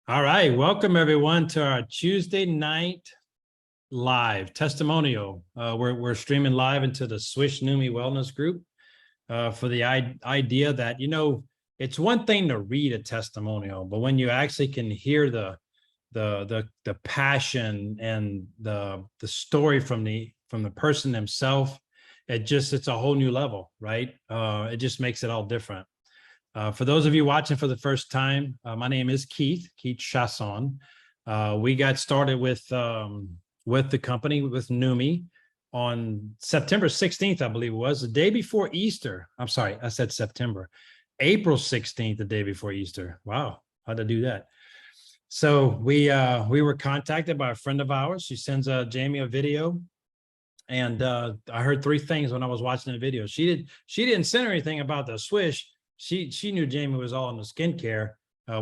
All right, welcome everyone to our Tuesday night live testimonial. We're streaming live into the Swish Neumi Wellness Group for the idea that, it's one thing to read a testimonial, but when you actually can hear the passion and the story from the person themselves, it's a whole new level, right? It just makes it all different. For those of you watching for the first time, my name is Keith Chasson. We got started with the company, with Neumi, on September 16th, I believe it was, the day before Easter. I'm sorry, I said September. April 16th, the day before Easter. Wow, how'd I do that? So we were contacted by a friend of ours. She sends Jamie a video. And I heard three things when I was watching the video. She didn't send her anything about the Swish. She knew Jamie was all in the skincare,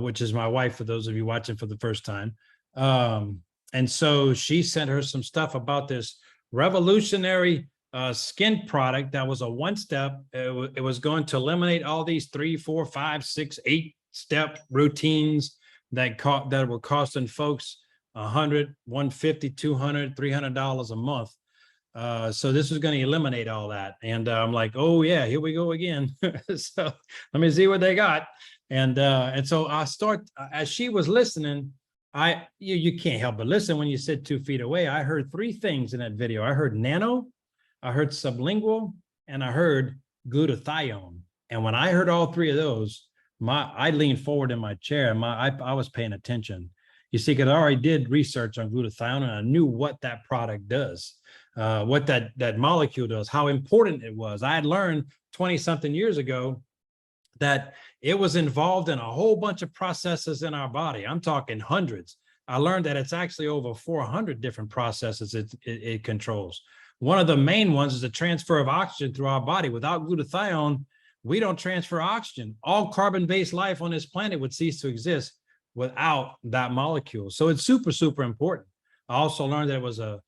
which is my wife, for those of you watching for the first time. And so she sent her some stuff about this revolutionary skin product that was a one-step. It was going to eliminate all these 3, 4, 5, 6, 8-step routines that were costing folks $100, $150, $200, $300 a month. So this was going to eliminate all that. And I'm like, oh yeah, here we go again. So let me see what they got. And so I start, as she was listening, you can't help but listen when you sit 2 feet away. I heard three things in that video. I heard nano, I heard sublingual, and I heard glutathione. And when I heard all three of those, I leaned forward in my chair and I was paying attention. You see, because I already did research on glutathione and I knew what that product does. What that molecule does, how important it was. I had learned 20-something years ago that it was involved in a whole bunch of processes in our body. I'm talking hundreds. I learned that it's actually over 400 different processes it controls. One of the main ones is the transfer of oxygen through our body. Without glutathione, we don't transfer oxygen. All carbon-based life on this planet would cease to exist without that molecule. So it's super, super important. I also learned that it was the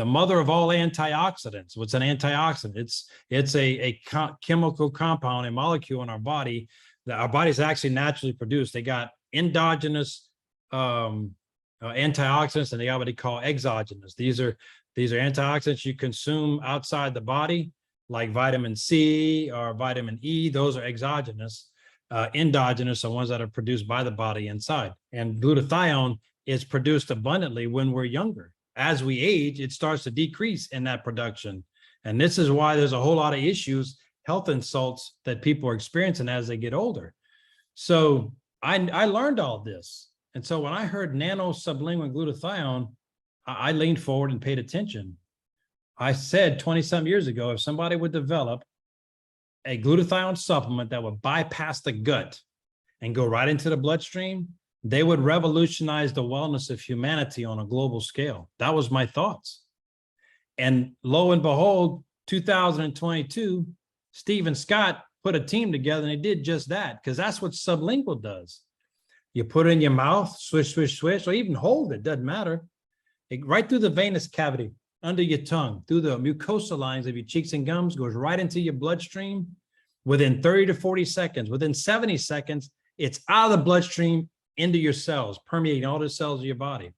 mother of all antioxidants. What's an antioxidant? It's a chemical compound, a molecule in our body that our bodies actually naturally produce. They got endogenous antioxidants, and they got what they call exogenous. These are antioxidants you consume outside the body, like vitamin C or vitamin E. Those are exogenous. Endogenous are ones that are produced by the body inside. And glutathione is produced abundantly when we're younger. As we age, it starts to decrease in that production. And this is why there's a whole lot of issues, health insults that people are experiencing as they get older. So I learned all this. And so when I heard nano sublingual glutathione, I leaned forward and paid attention. I said 20-some years ago, if somebody would develop a glutathione supplement that would bypass the gut and go right into the bloodstream, they would revolutionize the wellness of humanity on a global scale. That was my thoughts. And lo and behold, 2022, Stephen Scott put a team together and they did just that, because that's what sublingual does. You put it in your mouth, swish, swish, swish, or even hold it, doesn't matter. Right through the venous cavity, under your tongue, through the mucosal lines of your cheeks and gums, goes right into your bloodstream. Within 30 to 40 seconds, within 70 seconds, it's out of the bloodstream into your cells, permeating all the cells of your body.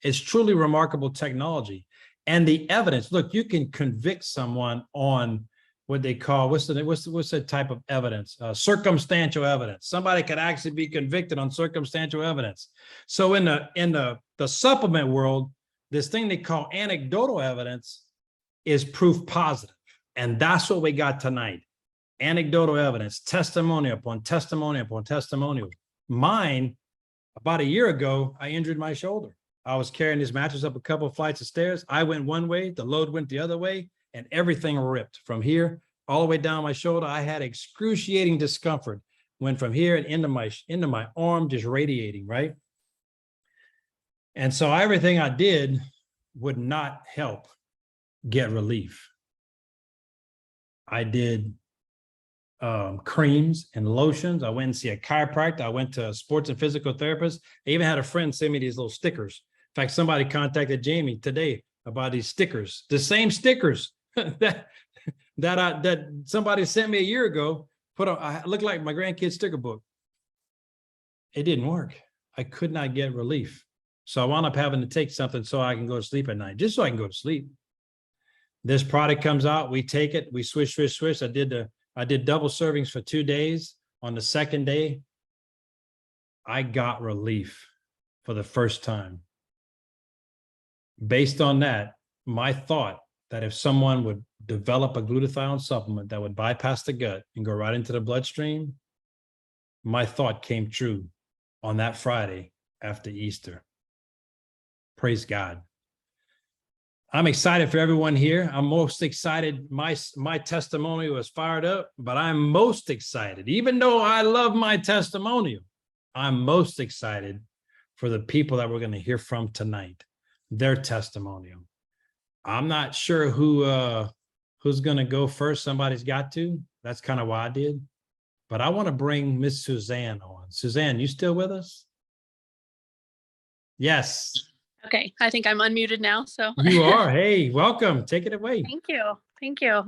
It's truly remarkable technology. And the evidence, look, you can convict someone on what they call, what's the type of evidence? Circumstantial evidence. Somebody could actually be convicted on circumstantial evidence. So in the supplement world, this thing they call anecdotal evidence is proof positive. And that's what we got tonight. Anecdotal evidence, testimonial upon testimonial upon testimonial. Mine, about a year ago, I injured my shoulder. I was carrying this mattress up a couple of flights of stairs. I went one way, the load went the other way, and everything ripped from here all the way down my shoulder. I had excruciating discomfort. Went from here and into my arm, just radiating, right? And so everything I did would not help get relief. I did creams and lotions. I went and see a chiropractor. I went to a sports and physical therapist. I even had a friend send me these little stickers. In fact, somebody contacted Jamie today about these stickers, the same stickers that somebody sent me a year ago. I looked like my grandkid's sticker book. It didn't work. I could not get relief. So I wound up having to take something so I can go to sleep at night, just so I can go to sleep. This product comes out, we take it, we swish. I did double servings for 2 days. On the second day, I got relief for the first time. Based on that, my thought that if someone would develop a glutathione supplement that would bypass the gut and go right into the bloodstream, my thought came true on that Friday after Easter. Praise God. I'm excited for everyone here. I'm most excited. My testimonial was fired up, but I'm most excited, even though I love my testimonial, I'm most excited for the people that we're going to hear from tonight, their testimonial. I'm not sure who's going to go first. Somebody's got to. That's kind of why I did. But I want to bring Miss Suzanne on. Suzanne, you still with us? Yes. Okay, I think I'm unmuted now. So you are. Hey, welcome. Take it away. Thank you. Thank you.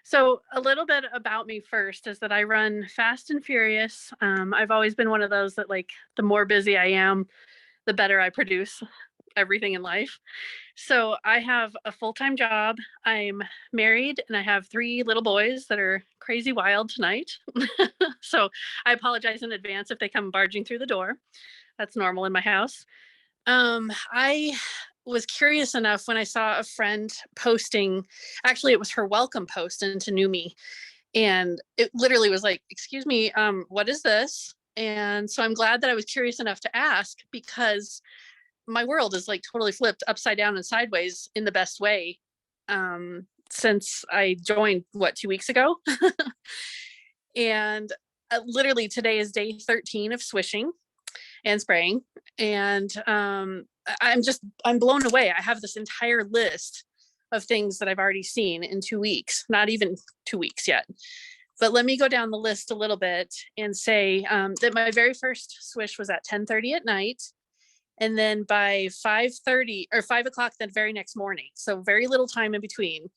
So a little bit about me first is that I run fast and furious. I've always been one of those that, like, the more busy I am, the better I produce everything in life. So I have a full-time job. I'm married and I have 3 little boys that are crazy wild tonight. So I apologize in advance if they come barging through the door. That's normal in my house. I was curious enough when I saw a friend posting, actually it was her welcome post into Neumi, and it literally was like, excuse me, what is this? And so I'm glad that I was curious enough to ask, because my world is like totally flipped upside down and sideways in the best way, since I joined 2 weeks ago. And literally today is day 13 of swishing and spraying. And I'm blown away. I have this entire list of things that I've already seen in 2 weeks, not even 2 weeks yet. But let me go down the list a little bit and say that my very first swish was at 10:30 at night. And then by 5:30 or 5 o'clock the very next morning, so very little time in between,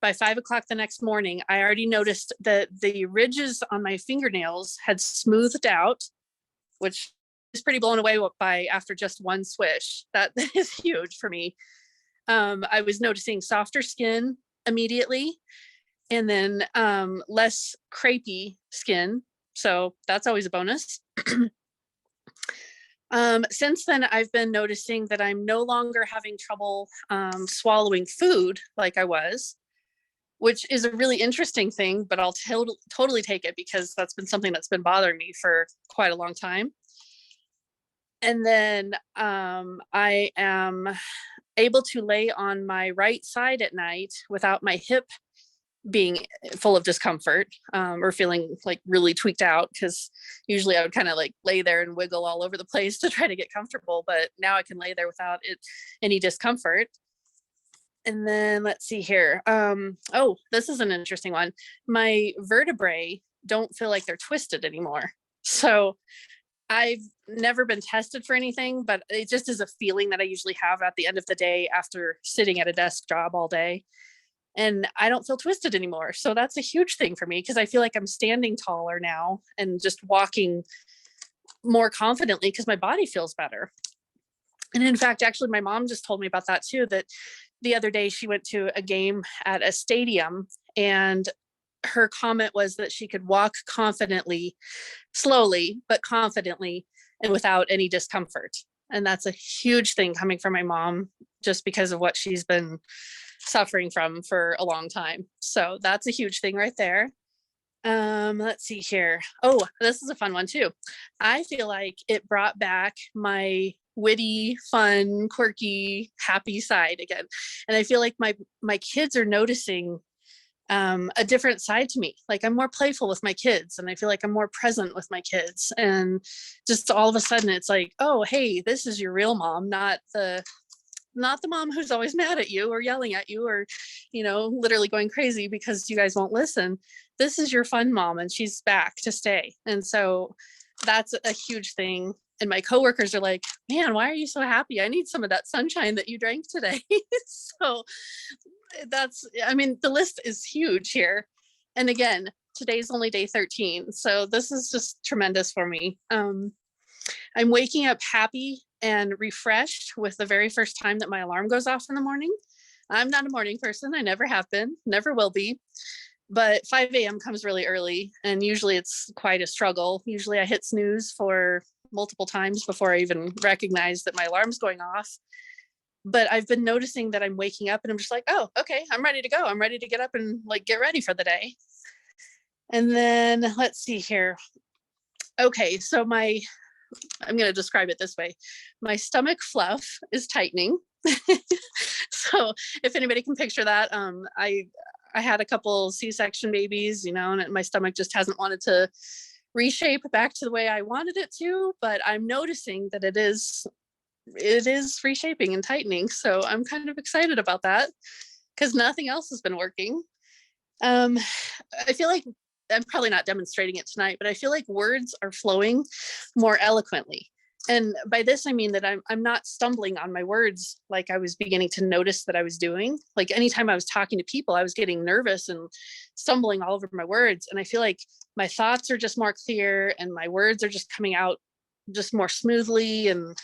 by 5 o'clock the next morning, I already noticed that the ridges on my fingernails had smoothed out, which is pretty blown away by after just one swish. That is huge for me. I was noticing softer skin immediately, and then less crepey skin. So that's always a bonus. Since then, I've been noticing that I'm no longer having trouble swallowing food like I was, which is a really interesting thing, but I'll totally take it, because that's been something that's been bothering me for quite a long time. And then I am able to lay on my right side at night without my hip being full of discomfort, or feeling like really tweaked out, because usually I would kind of like lay there and wiggle all over the place to try to get comfortable, but now I can lay there without any discomfort. And then let's see here. Oh, this is an interesting one. My vertebrae don't feel like they're twisted anymore. So I've never been tested for anything, but it just is a feeling that I usually have at the end of the day after sitting at a desk job all day. And I don't feel twisted anymore. So that's a huge thing for me, because I feel like I'm standing taller now and just walking more confidently because my body feels better. And in fact, actually, my mom just told me about that too, that the other day she went to a game at a stadium, and her comment was that she could walk confidently, slowly, but confidently, and without any discomfort. And that's a huge thing coming from my mom, just because of what she's been suffering from for a long time. So that's a huge thing right there. Let's see here. Oh, this is a fun one too. I feel like it brought back my witty, fun, quirky, happy side again. And I feel like my kids are noticing a different side to me. Like, I'm more playful with my kids, and I feel like I'm more present with my kids. And just all of a sudden it's like, oh, hey, this is your real mom, not the mom who's always mad at you or yelling at you, or, literally going crazy because you guys won't listen. This is your fun mom, and she's back to stay. And so that's a huge thing. And my coworkers are like, man, why are you so happy? I need some of that sunshine that you drank today. So the list is huge here. And again, today's only day 13. So this is just tremendous for me. I'm waking up happy and refreshed with the very first time that my alarm goes off in the morning. I'm not a morning person. I never have been, never will be. But 5 a.m. comes really early, and usually it's quite a struggle. Usually I hit snooze for multiple times before I even recognize that my alarm's going off. But I've been noticing that I'm waking up and I'm just like, oh, okay, I'm ready to go. I'm ready to get up and like get ready for the day. And then let's see here. Okay, so I'm going to describe it this way. My stomach fluff is tightening. So if anybody can picture that, I had a couple C-section babies, and my stomach just hasn't wanted to reshape back to the way I wanted it to, but I'm noticing that it is reshaping and tightening. So I'm kind of excited about that because nothing else has been working. I feel like I'm probably not demonstrating it tonight, but I feel like words are flowing more eloquently. And by this, I mean that I'm not stumbling on my words like I was beginning to notice that I was doing. Like anytime I was talking to people, I was getting nervous and stumbling all over my words. And I feel like my thoughts are just more clear and my words are just coming out just more smoothly. And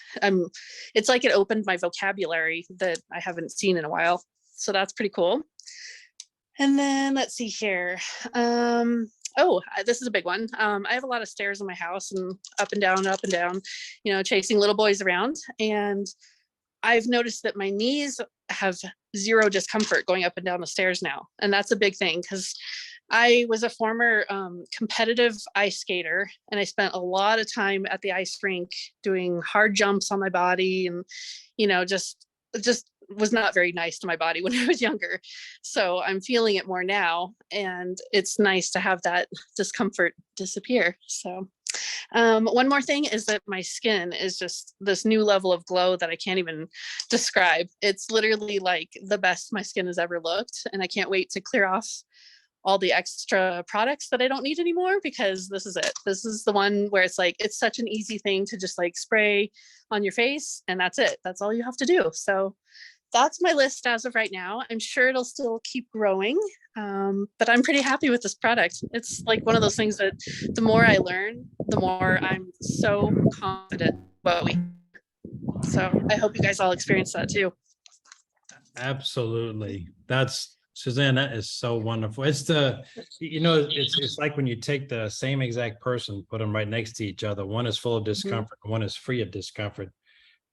it's like it opened my vocabulary that I haven't seen in a while. So that's pretty cool. And then let's see here. This is a big one. I have a lot of stairs in my house and up and down, chasing little boys around. And I've noticed that my knees have zero discomfort going up and down the stairs now. And that's a big thing because I was a former competitive ice skater, and I spent a lot of time at the ice rink doing hard jumps on my body and, just was not very nice to my body when I was younger. So I'm feeling it more now, and it's nice to have that discomfort disappear. So one more thing is that my skin is just this new level of glow that I can't even describe. It's literally like the best my skin has ever looked, and I can't wait to clear off all the extra products that I don't need anymore, because this is it. This is the one where it's like, it's such an easy thing to just like spray on your face and that's it. That's all you have to do. So that's my list as of right now. I'm sure it'll still keep growing, but I'm pretty happy with this product. It's like one of those things that the more I learn, the more I'm so confident about what we. So I hope you guys all experience that too. Absolutely. That's Suzanne, that is so wonderful. It's like when you take the same exact person, put them right next to each other. One is full of discomfort, one is free of discomfort.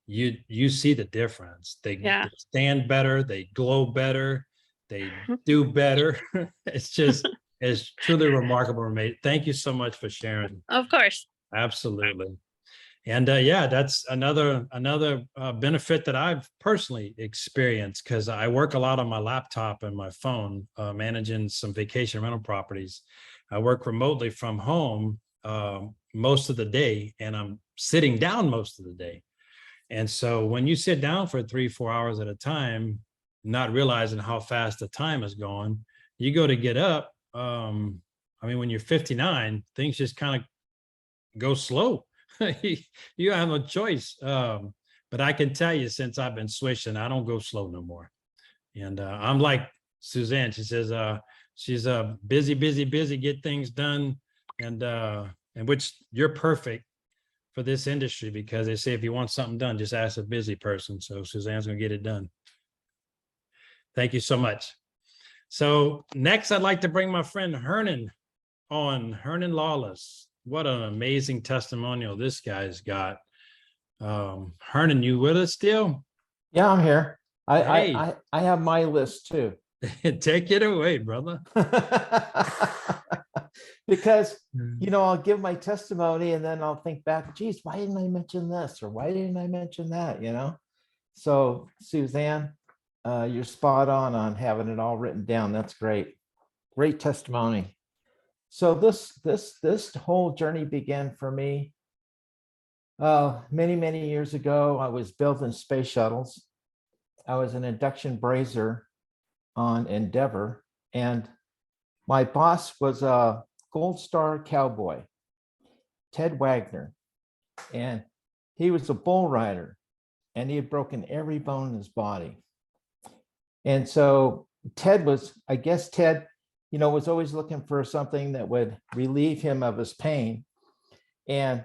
You see the difference. They stand better, they glow better, they do better. It's truly remarkable, mate. Thank you so much for sharing. Of course. Absolutely. And that's another benefit that I've personally experienced, because I work a lot on my laptop and my phone, managing some vacation rental properties. I work remotely from home most of the day, and I'm sitting down most of the day. And so when you sit down for 3-4 hours at a time, not realizing how fast the time is going, you go to get up. When you're 59, things just kind of go slow. You have no choice. But I can tell you, since I've been switching, I don't go slow no more. And I'm like Suzanne. She says she's busy, get things done, and which you're perfect for this industry, because they say if you want something done, just ask a busy person. So Suzanne's gonna get it done. Thank you so much. So next, I'd like to bring my friend Hernan on. Hernan Lawless. What an amazing testimonial this guy's got. Hernan, you with us still? Yeah, I'm here. Hey. I have my list too. Take it away, brother. Because, I'll give my testimony and then I'll think back, geez, why didn't I mention this? Or why didn't I mention that? So Suzanne, you're spot on having it all written down. That's great. Great testimony. So this whole journey began for me many years ago. I was building space shuttles. I was an induction brazier on Endeavor, and my boss was a Gold Star cowboy, Ted Wagner, and he was a bull rider, and he had broken every bone in his body. And so Ted was always looking for something that would relieve him of his pain. And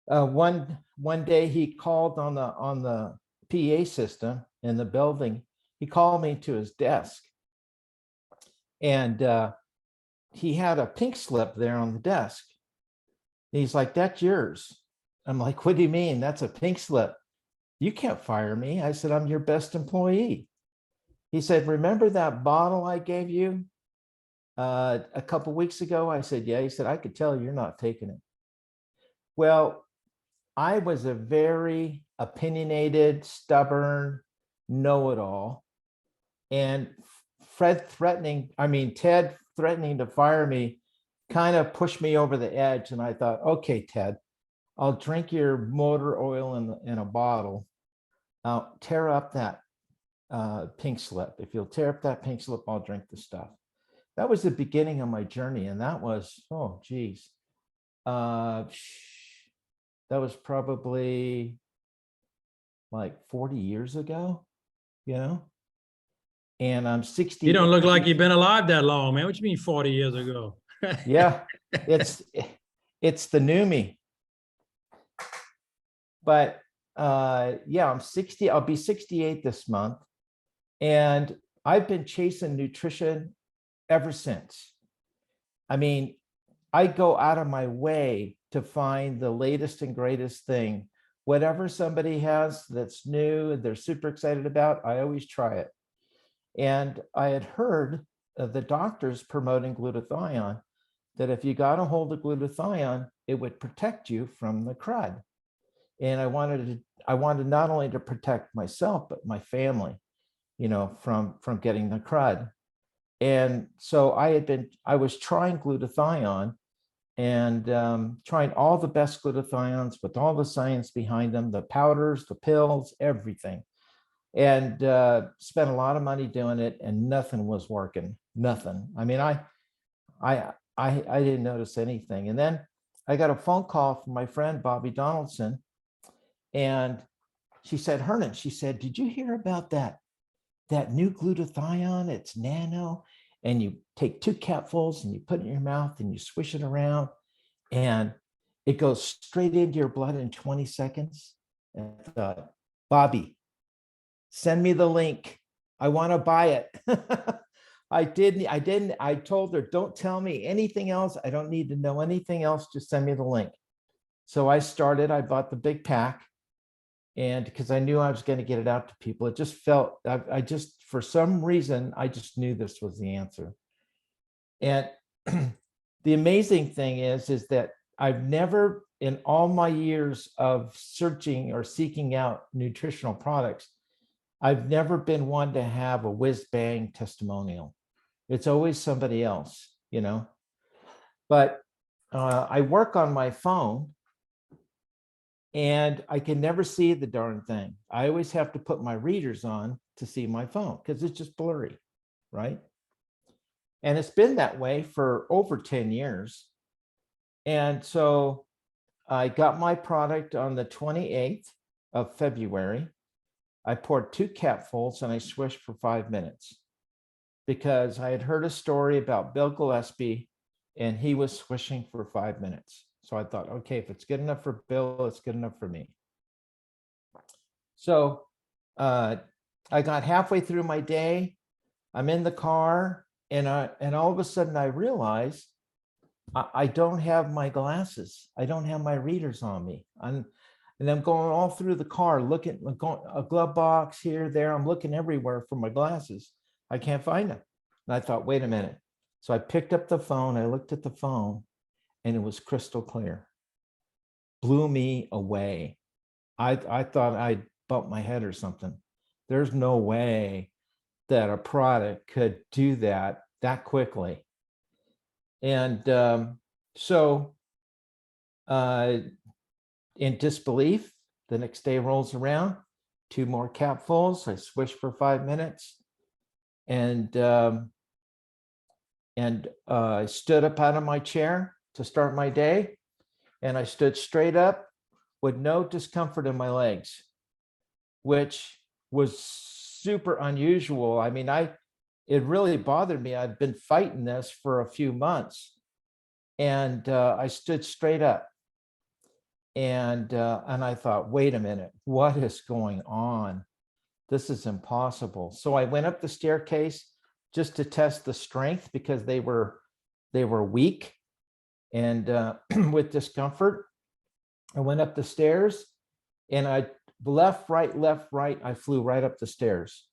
One day he called on the PA system in the building. He called me to his desk, and he had a pink slip there on the desk. He's like, "That's yours." I'm like, "What do you mean? That's a pink slip? You can't fire me." I said, "I'm your best employee." He said, "Remember that bottle I gave you a couple weeks ago?" I said, "Yeah." He said, "I could tell you're not taking it." Well, I was a very opinionated, stubborn, know-it-all. And Ted threatening to fire me kind of pushed me over the edge. And I thought, okay, Ted, I'll drink your motor oil in a bottle. I'll tear up that pink slip. If you'll tear up that pink slip, I'll drink the stuff. That was the beginning of my journey. And that was, oh, geez. That was probably like 40 years ago, you know? And I'm 60. You don't look like you've been alive that long, man. What you mean 40 years ago? Yeah, it's the Neumi. But yeah, I'm 60. I'll be 68 this month. And I've been chasing nutrition ever since. I mean, I go out of my way to find the latest and greatest thing. Whatever somebody has that's new and they're super excited about, I always try it. And I had heard of the doctors promoting glutathione, that if you got a hold of glutathione, it would protect you from the crud. And I wanted not only to protect myself, but my family, you know, from getting the crud. And so I was trying glutathione and trying all the best glutathiones with all the science behind them, the powders, the pills, everything. And spent a lot of money doing it, and nothing was working. Nothing. I mean, I didn't notice anything. And then I got a phone call from my friend Bobby Donaldson, and she said, "Hernan," she said, "did you hear about that new glutathione? It's nano, and you take 2 capfuls and you put it in your mouth and you swish it around, and it goes straight into your blood in 20 seconds." And I thought, "Bobby, send me the link. I want to buy it." I didn't. I told her, "Don't tell me anything else. I don't need to know anything else. Just send me the link." So I bought the big pack, and because I knew I was going to get it out to people. It just felt, for some reason, I just knew this was the answer. And the amazing thing is that I've never, in all my years of searching or seeking out nutritional products, I've never been one to have a whiz bang testimonial. It's always somebody else, you know. But I work on my phone, and I can never see the darn thing. I always have to put my readers on to see my phone because it's just blurry, right? And it's been that way for over 10 years. And so I got my product on the 28th of February. I poured 2 capfuls and I swished for 5 minutes because I had heard a story about Bill Gillespie, and he was swishing for 5 minutes. So I thought, okay, if it's good enough for Bill, it's good enough for me. So I got halfway through my day. I'm in the car, and all of a sudden I realized I don't have my glasses. I don't have my readers on me. And I'm going all through the car, looking, a glove box here, there. I'm looking everywhere for my glasses. I can't find them. And I thought, wait a minute. So I picked up the phone. I looked at the phone, and it was crystal clear. Blew me away. I thought I'd bumped my head or something. There's no way that a product could do that quickly. And so in disbelief, the next day rolls around, 2 more capfuls. I swish for 5 minutes, and I stood up out of my chair to start my day, and I stood straight up with no discomfort in my legs, which was super unusual. I mean, it really bothered me. I'd been fighting this for a few months, and I stood straight up. and I thought, wait a minute, what is going on? This is impossible. So I went up the staircase just to test the strength, because they were weak and with discomfort. I went up the stairs, and I left, right. I flew right up the stairs.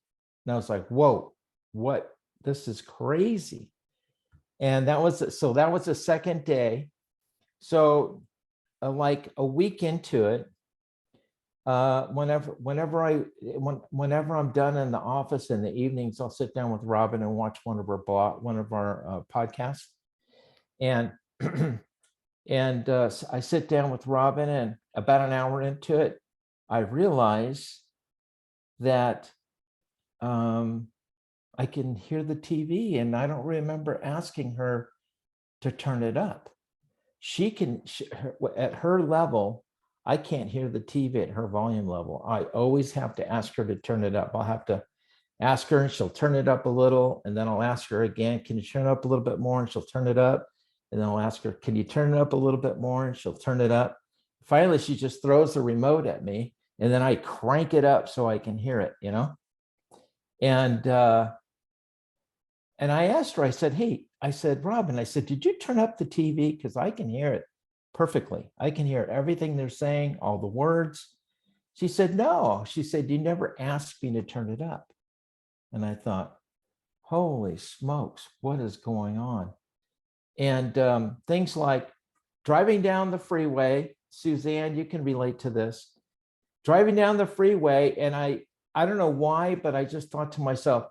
And I was like, whoa, what? This is crazy. And that was the second day. So like a week into it, whenever I'm done in the office in the evenings, I'll sit down with Robin and watch one of our podcasts. And and I sit down with Robin, and about an hour into it, I realize that I can hear the TV, and I don't remember asking her to turn it up. At her level, I can't hear the TV at her volume level. I always have to ask her to turn it up. I'll have to ask her, and she'll turn it up a little, and then I'll ask her again, can you turn it up a little bit more? And she'll turn it up. And then I'll ask her, can you turn it up a little bit more? And she'll turn it up. Finally, she just throws the remote at me, and then I crank it up so I can hear it, And I asked her, I said, hey, Robin, I said, did you turn up the TV? Because I can hear it perfectly. I can hear everything they're saying, all the words. She said, no. She said, you never asked me to turn it up. And I thought, holy smokes, what is going on? And things like driving down the freeway. Suzanne, you can relate to this. Driving down the freeway, and I don't know why, but I just thought to myself,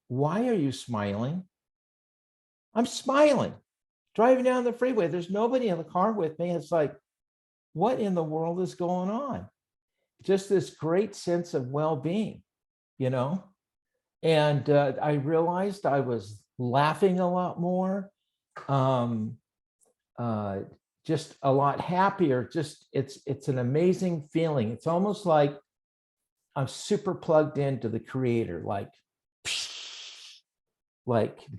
why are you smiling? I'm smiling. Driving down the freeway, there's nobody in the car with me. It's like, what in the world is going on? Just this great sense of well-being, And I realized I was laughing a lot more, just a lot happier. Just it's an amazing feeling. It's almost like I'm super plugged into the creator, like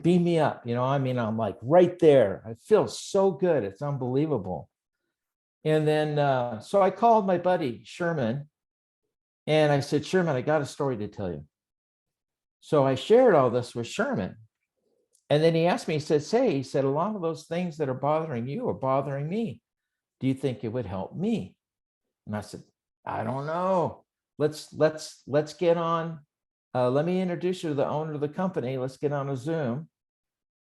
beam me up, I'm like right there. I feel so good. It's unbelievable. And then, so I called my buddy Sherman, and I said, Sherman, I got a story to tell you. So I shared all this with Sherman. And then he asked me, he said, a lot of those things that are bothering you are bothering me. Do you think it would help me? And I said, I don't know. Let's get on. Let me introduce you to the owner of the company. Let's get on a Zoom.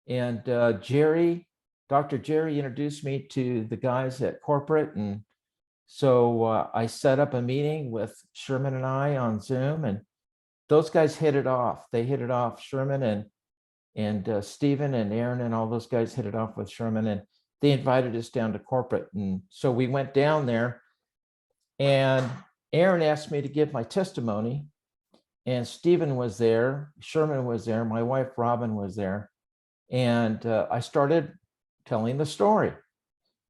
And Dr. Jerry introduced me to the guys at corporate. And so I set up a meeting with Sherman and I on Zoom, and those guys hit it off. They hit it off. Sherman and Stephen and Aaron and all those guys hit it off with Sherman, and they invited us down to corporate. And so we went down there, and Aaron asked me to give my testimony, and Stephen was there, Sherman was there, my wife Robin was there, and I started telling the story.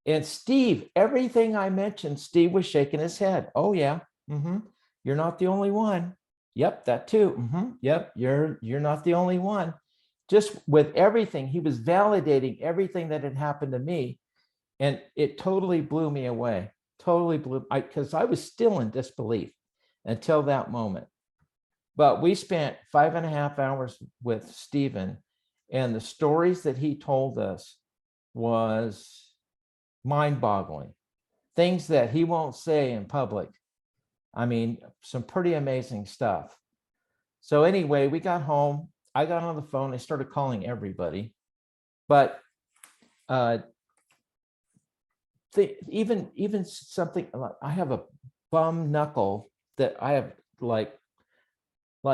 And Steve, everything I mentioned, Steve was shaking his head. Oh yeah, you're not the only one. Yep, that too. Yep, you're not the only one. Just with everything, he was validating everything that had happened to me, and it totally blew me away. Totally blew, because I was still in disbelief until that moment. But we spent 5.5 hours with Stephen, and the stories that he told us was mind-boggling. Things that he won't say in public. I mean, some pretty amazing stuff. So anyway, we got home. I got on the phone. I started calling everybody. But even something, I have a bum knuckle that I have like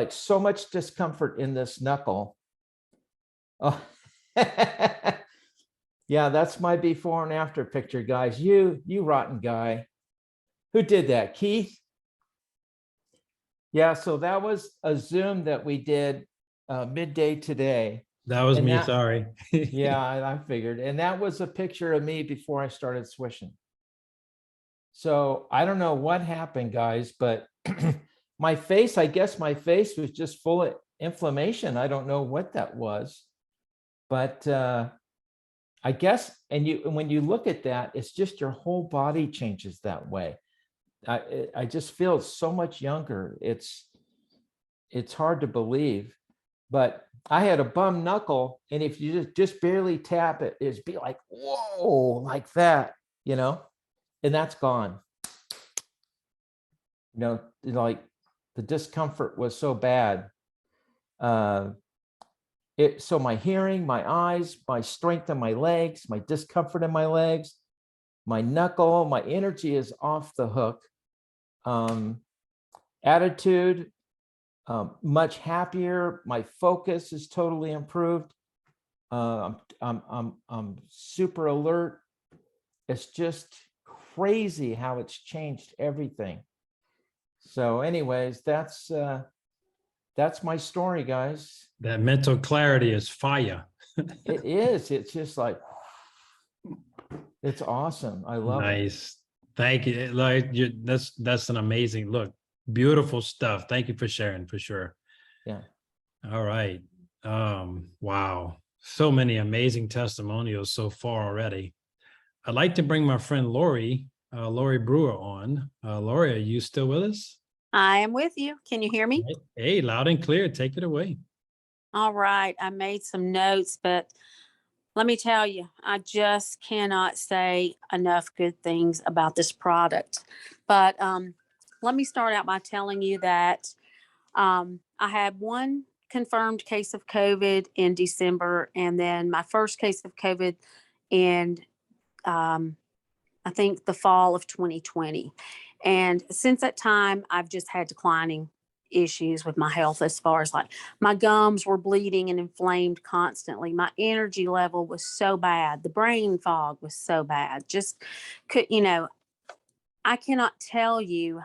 so much discomfort in this knuckle. Oh, yeah, that's my before and after picture, guys. You rotten guy. Who did that? Keith? Yeah, so that was a Zoom that we did midday today. That was me, sorry. Yeah, I figured. And that was a picture of me before I started swishing. So I don't know what happened, guys, but my face, I guess my face was just full of inflammation. I don't know what that was, but I guess, and when you look at that, it's just your whole body changes that way. I just feel so much younger. It's hard to believe, but I had a bum knuckle, and if you just barely tap it, it'd be like, whoa, like that, and that's gone. Like the discomfort was so bad. So my hearing, my eyes, my strength in my legs, my discomfort in my legs, my knuckle, my energy is off the hook. Attitude, much happier. My focus is totally improved. I'm super alert. It's just crazy how it's changed everything. So anyways, that's my story, guys. That mental clarity is fire. It is. It's just like, it's awesome. I love it. Nice. Thank you. Like that's an amazing look. Beautiful stuff. Thank you for sharing, for sure. Yeah. All right. Wow. So many amazing testimonials so far already. I'd like to bring my friend Lori Brewer on. Lori, are you still with us? I am with you. Can you hear me? Hey, loud and clear. Take it away. All right. I made some notes, but let me tell you, I just cannot say enough good things about this product. But let me start out by telling you that I had one confirmed case of COVID in December, and then my first case of COVID in I think the fall of 2020. And since that time, I've just had declining issues with my health, as far as like my gums were bleeding and inflamed constantly. My energy level was so bad. The brain fog was so bad. Just could, I cannot tell you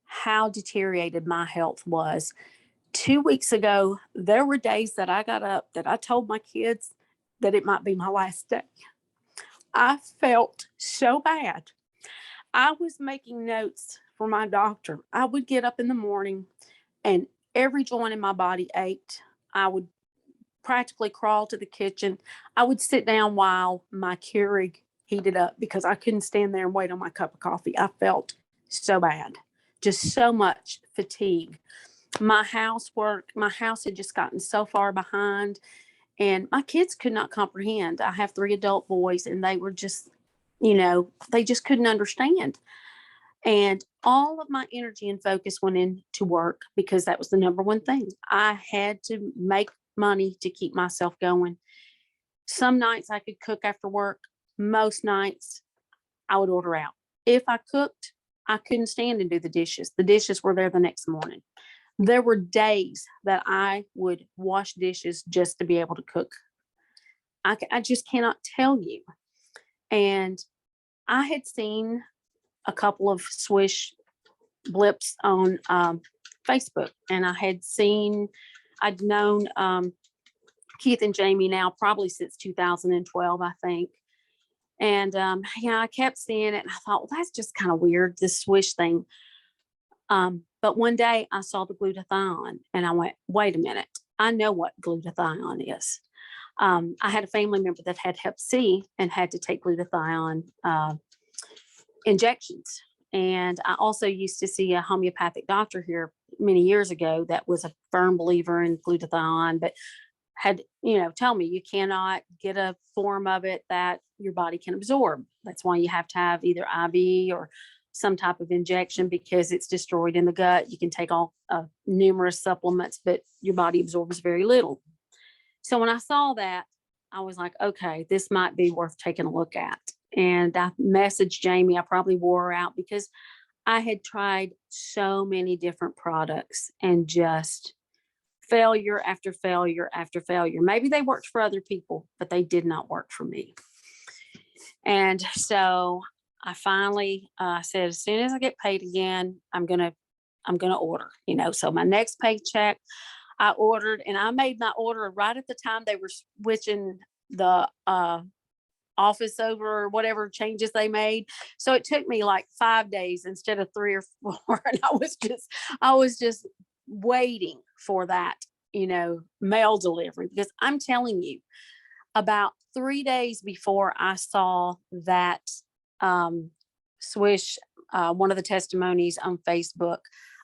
how deteriorated my health was. 2 weeks ago, there were days that I got up that I told my kids that it might be my last day. I felt so bad. I was making notes for my doctor. I would get up in the morning and every joint in my body ached. I would practically crawl to the kitchen. I would sit down while my Keurig heated up because I couldn't stand there and wait on my cup of coffee. I felt so bad, just so much fatigue. My house had just gotten so far behind, and my kids could not comprehend. I have 3 adult boys, and they were just, they just couldn't understand. And all of my energy and focus went into work because that was the number one thing. I had to make money to keep myself going. Some nights I could cook after work. Most nights I would order out. If I cooked, I couldn't stand and do the dishes. The dishes were there the next morning. There were days that I would wash dishes just to be able to cook. I just cannot tell you. And I had seen a couple of Swish blips on Facebook, and I'd known Keith and Jamie now probably since 2012, I think. And I kept seeing it, and I thought, well, that's just kind of weird, this Swish thing. But one day I saw the glutathione, and I went, wait a minute, I know what glutathione is. I had a family member that had Hep C and had to take glutathione injections. And I also used to see a homeopathic doctor here many years ago that was a firm believer in glutathione, but had, tell me you cannot get a form of it that your body can absorb. That's why you have to have either IV or some type of injection, because it's destroyed in the gut. You can take all numerous supplements, but your body absorbs very little. So when I saw that, I was like, okay, this might be worth taking a look at. And I messaged Jamie. I probably wore her out because I had tried so many different products and just failure after failure after failure. Maybe they worked for other people, but they did not work for me. And so I finally said, as soon as I get paid again, I'm gonna order. So my next paycheck, I ordered, and I made my order right at the time they were switching the office over, or whatever changes they made. So it took me like 5 days instead of 3 or 4. And I was just waiting for that, mail delivery, because I'm telling you, about 3 days before I saw that Swish, one of the testimonies on Facebook,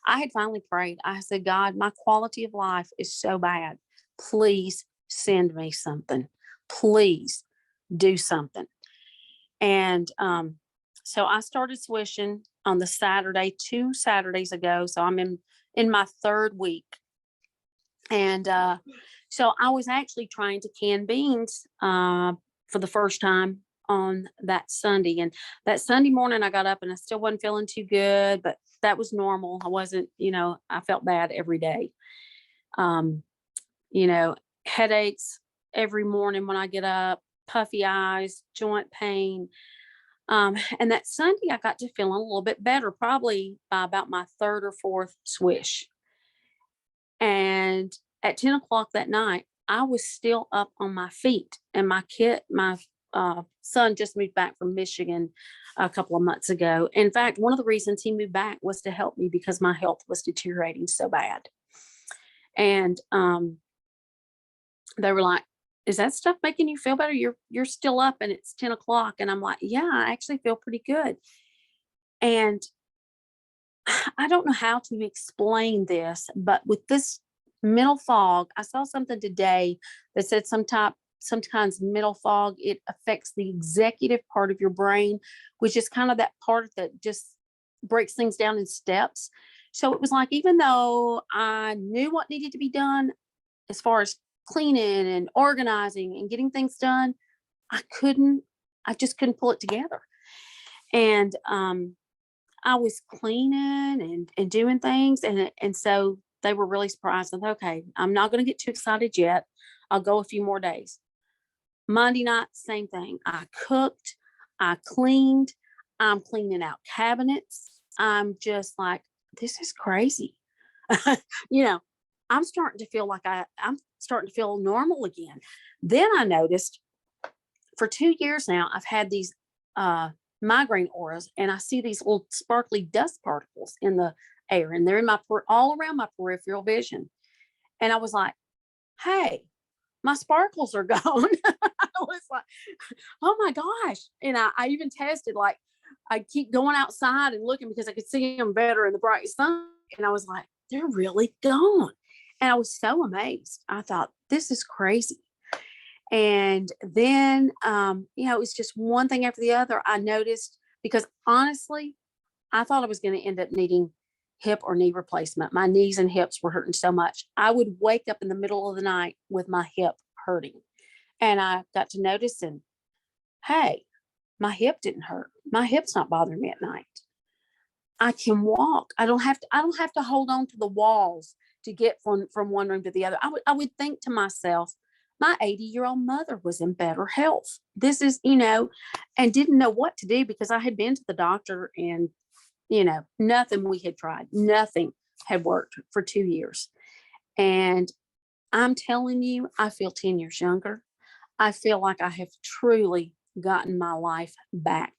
I had finally prayed. I said, God, my quality of life is so bad. Please send me something. Please do something. And so I started swishing on the Saturday, 2 Saturdays ago. So I'm in my 3rd week. And so I was actually trying to can beans for the first time on that Sunday. And that Sunday morning I got up and I still wasn't feeling too good, but that was normal. I wasn't, I felt bad every day. Headaches every morning when I get up, puffy eyes, joint pain. And that Sunday I got to feeling a little bit better, probably by about my 3rd or 4th swish. And at 10 o'clock that night, I was still up on my feet. And my son just moved back from Michigan a couple of months ago. In fact, one of the reasons he moved back was to help me because my health was deteriorating so bad. And they were like, is that stuff making you feel better? You're still up and it's 10 o'clock. And I'm like, yeah, I actually feel pretty good. And I don't know how to explain this, but with this mental fog, I saw something today that said sometimes mental fog, it affects the executive part of your brain, which is kind of that part that just breaks things down in steps. So it was like, even though I knew what needed to be done as far as cleaning and organizing and getting things done, I just couldn't pull it together. And I was cleaning and doing things. And so they were really surprised. And okay, I'm not going to get too excited yet. I'll go a few more days. Monday night, same thing. I cooked, I cleaned, I'm cleaning out cabinets. I'm just like, this is crazy. I'm starting to feel like I'm starting to feel normal again. Then I noticed for 2 years now, I've had these migraine auras, and I see these little sparkly dust particles in the air, and they're in all around my peripheral vision. And I was like, hey, my sparkles are gone. I was like, oh my gosh. And I even tested, like, I keep going outside and looking because I could see them better in the bright sun. And I was like, they're really gone. And I was so amazed. I thought, this is crazy. And then, it was just one thing after the other. I noticed, because honestly, I thought I was going to end up needing hip or knee replacement. My knees and hips were hurting so much. I would wake up in the middle of the night with my hip hurting. And I got to noticing, hey, my hip didn't hurt. My hip's not bothering me at night. I can walk. I don't have to hold on to the walls to get from one room to the other. I would think to myself, my 80-year-old mother was in better health. This is, and didn't know what to do because I had been to the doctor and, nothing we had tried, nothing had worked for 2 years. And I'm telling you, I feel 10 years younger. I feel like I have truly gotten my life back.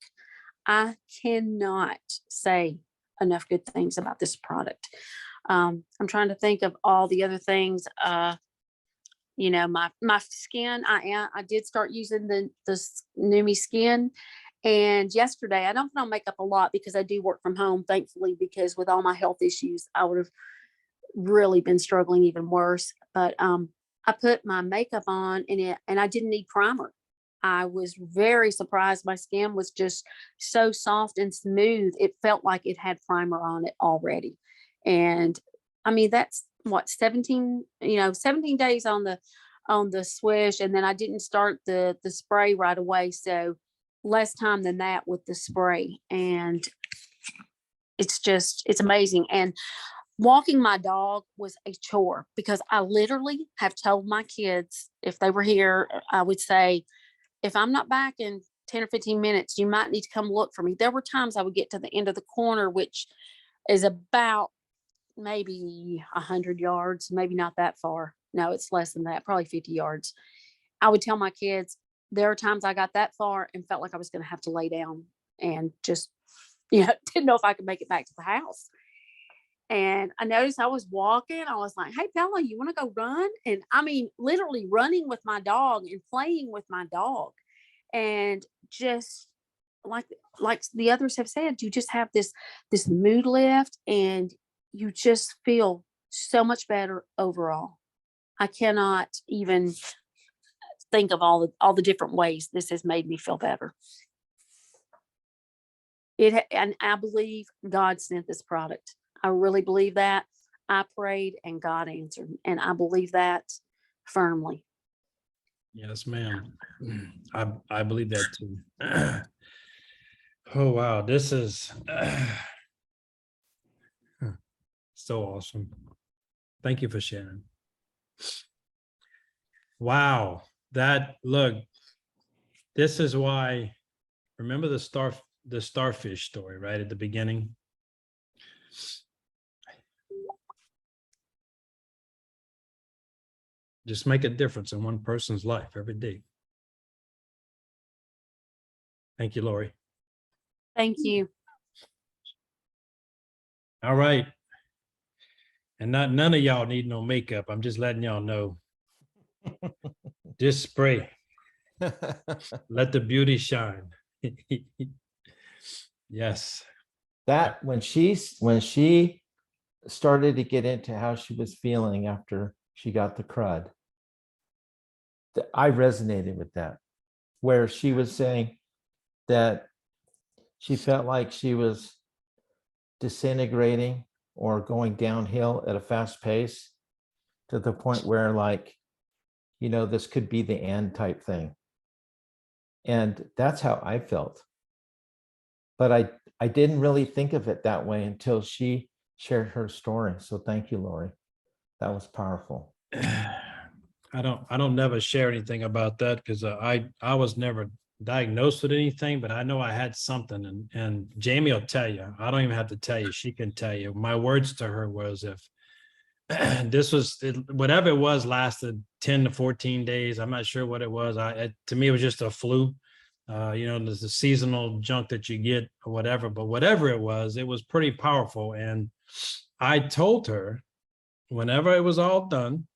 I cannot say enough good things about this product. I'm trying to think of all the other things. My skin, I did start using the Neumi Skin. And yesterday, I don't put on makeup a lot because I do work from home, thankfully, because with all my health issues, I would have really been struggling even worse. But I put my makeup on and I didn't need primer. I was very surprised. My skin was just so soft and smooth. It felt like it had primer on it already. And I mean, that's what, 17 days on the swish. And then I didn't start the spray right away. So less time than that with the spray. And it's amazing. And walking my dog was a chore because I literally have told my kids, if they were here, I would say, if I'm not back in 10 or 15 minutes, you might need to come look for me. There were times I would get to the end of the corner, which is about maybe 100 yards, maybe not that far. No, it's less than that, probably 50 yards. I would tell my kids, there are times I got that far and felt like I was going to have to lay down and just, didn't know if I could make it back to the house. And I noticed I was walking. I was like, hey, Bella, you want to go run? And I mean, literally running with my dog and playing with my dog. And just like the others have said, you just have this mood lift and you just feel so much better overall. I cannot even think of all the different ways this has made me feel better. And I believe God sent this product. I really believe that. I prayed and God answered, and I believe that firmly. Yes, ma'am. I believe that too. Oh, wow. This is so awesome. Thank you for sharing. Wow. Look, this is why, remember the starfish story, right? At the beginning. Just make a difference in one person's life every day. Thank you, Lori. Thank you. All right. And none of y'all need no makeup. I'm just letting y'all know. Just spray. Let the beauty shine. Yes. That when she started to get into how she was feeling after she got the crud, I resonated with that, where she was saying that she felt like she was disintegrating or going downhill at a fast pace to the point where, like, this could be the end type thing. And that's how I felt. But I didn't really think of it that way until she shared her story. So thank you, Lori. That was powerful. I don't never share anything about that because I was never diagnosed with anything, but I know I had something, and Jamie will tell you. I don't even have to tell you; she can tell you. My words to her was, if whatever it was lasted 10 to 14 days, I'm not sure what it was. To me, it was just a flu. There's the seasonal junk that you get or whatever, but whatever it was pretty powerful. And I told her, whenever it was all done,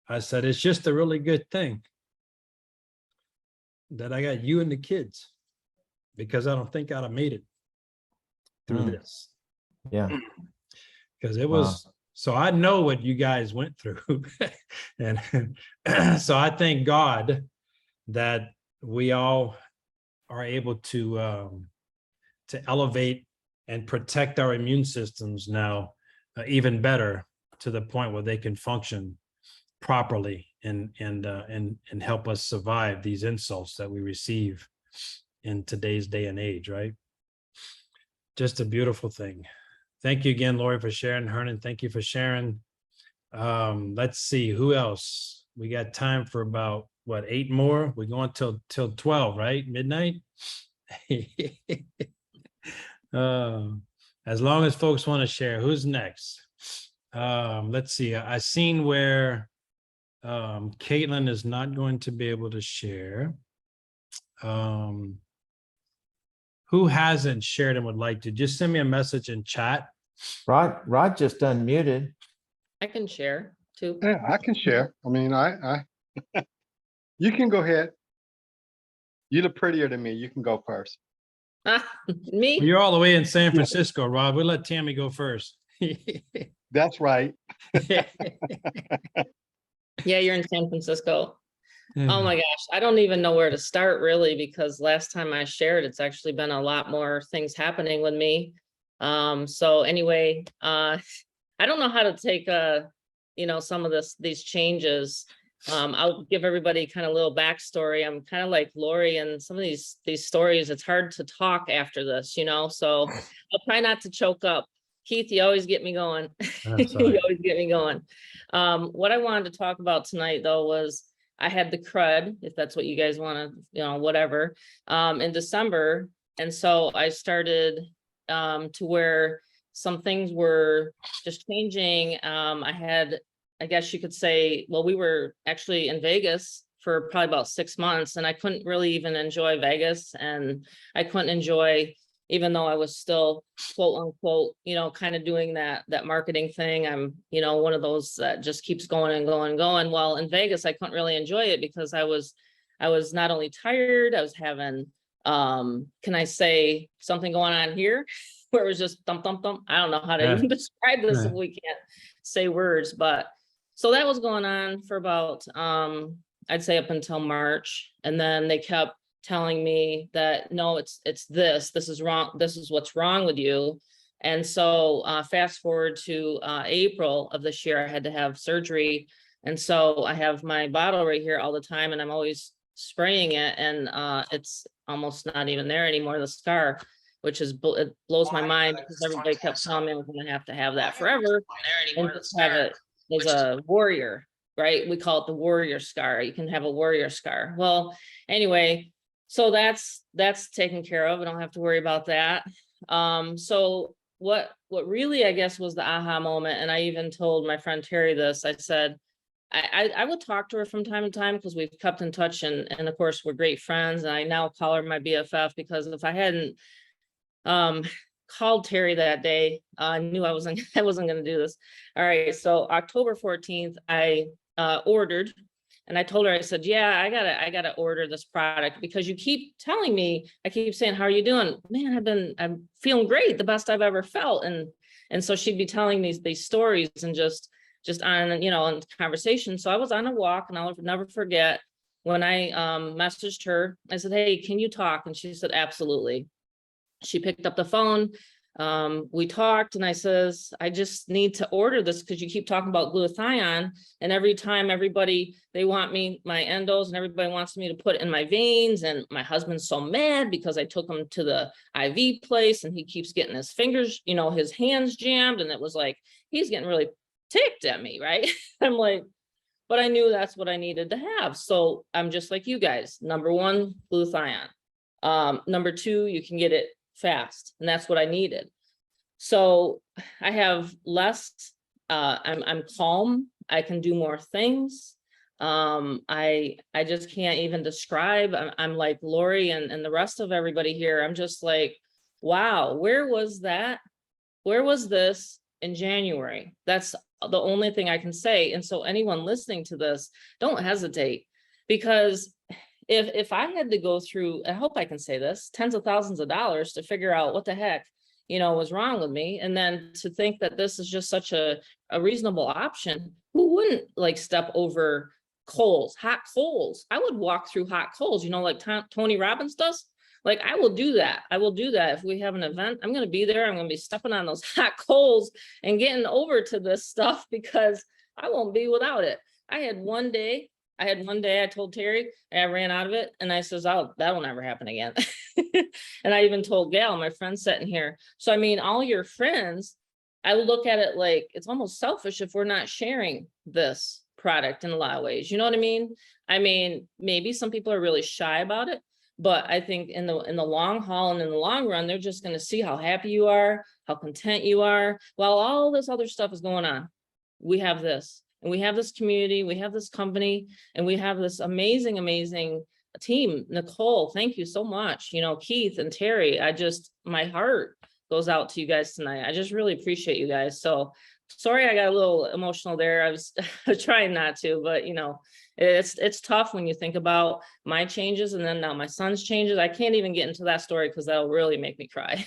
I said, it's just a really good thing that I got you and the kids, because I don't think I'd have made it through this. Yeah. Because it was, so I know what you guys went through. And so I thank God that we all are able to elevate and protect our immune systems now even better, to the point where they can function properly and help us survive these insults that we receive in today's day and age, right? Just a beautiful thing. Thank you again, Lori, for sharing. Hernan, thank you for sharing. Let's see, who else? We got time for about, 8 more? We're going till 12, right? Midnight? As long as folks want to share, who's next? Let's see. I seen where Caitlin is not going to be able to share. Who hasn't shared and would like to? Just send me a message in chat. Rod just unmuted. I can share too. Yeah, I can share. I mean, I you can go ahead. You look prettier than me. You can go first. Me? You're all the way in San Francisco, Rob. We'll let Tammy go first. That's right. Yeah, you're in San Francisco. Oh my gosh, I don't even know where to start really, because last time I shared, it's actually been a lot more things happening with me. So anyway, I don't know how to take some of these changes. I'll give everybody kind of a little backstory. I'm kind of like Lori, and some of these stories, it's hard to talk after this, so I'll try not to choke up. Keith, you always get me going. You always get me going. What I wanted to talk about tonight, though, was I had the crud, if that's what you guys want to, whatever, in December. And so I started to where some things were just changing. I had, I guess you could say, well, we were actually in Vegas for probably about 6 months, and I couldn't really even enjoy Vegas, and I couldn't enjoy even though I was still quote unquote, kind of doing that marketing thing. I'm, one of those that just keeps going and going and going. Well, in Vegas, I couldn't really enjoy it because I was not only tired, I was having, can I say something going on here where it was just thump, thump, thump. I don't know how to Yeah. even describe this if Yeah. we can't say words, but so that was going on for about, I'd say up until March. And then they kept telling me that, no, this is wrong. This is what's wrong with you. And so fast forward to April of this year, I had to have surgery. And so I have my bottle right here all the time and I'm always spraying it. And it's almost not even there anymore, the scar, which is, it blows my mind because everybody kept telling me I was going to have that forever and just have it as a warrior, right? We call it the warrior scar. You can have a warrior scar. Well, anyway, so that's taken care of. I don't have to worry about that. So what really, I guess, was the aha moment, and I even told my friend Terry this, I said, I would talk to her from time to time because we've kept in touch and of course we're great friends. And I now call her my BFF because if I hadn't called Terry that day, I knew I wasn't going to do this. All right. So October 14th, I ordered. And I told her, I said, yeah, I gotta order this product because you keep telling me, I keep saying, how are you doing? Man, I'm feeling great, the best I've ever felt. And so she'd be telling these stories and just on, in conversation. So I was on a walk and I'll never forget when I messaged her, I said, hey, can you talk? And she said, absolutely. She picked up the phone. We talked and I says, I just need to order this because you keep talking about glutathione. And every time they want me, my endos and everybody wants me to put it in my veins. And my husband's so mad because I took him to the IV place and he keeps getting his fingers, his hands jammed. And it was like, he's getting really ticked at me, right? I'm like, but I knew that's what I needed to have. So I'm just like you guys. Number one, glutathione. Number two, you can get it fast, and that's what I needed. So I have less, I'm calm, I can do more things. I just can't even describe. I'm like Lori and the rest of everybody here. I'm just like, wow, where was that? Where was this in January? That's the only thing I can say. And so anyone listening to this, don't hesitate, because if I had to go through, I hope I can say this, tens of thousands of dollars to figure out what the heck, was wrong with me. And then to think that this is just such a reasonable option, who wouldn't like step over hot coals? I would walk through hot coals, like Tony Robbins does. Like I will do that. I will do that. If we have an event, I'm going to be there. I'm going to be stepping on those hot coals and getting over to this stuff because I won't be without it. I had one day, I told Terry, and I ran out of it. And I says, oh, that will never happen again. And I even told Gail, my friend sitting here. So, I mean, all your friends, I look at it like it's almost selfish if we're not sharing this product in a lot of ways. You know what I mean? I mean, maybe some people are really shy about it, but I think in the long haul and in the long run, they're just going to see how happy you are, how content you are, while all this other stuff is going on. We have this. And we have this community, we have this company, and we have this amazing, amazing team. Nicole, thank you so much. Keith and Terry, my heart goes out to you guys tonight. I just really appreciate you guys. So sorry, I got a little emotional there. I was trying not to, but it's tough when you think about my changes and then now my son's changes. I can't even get into that story because that'll really make me cry.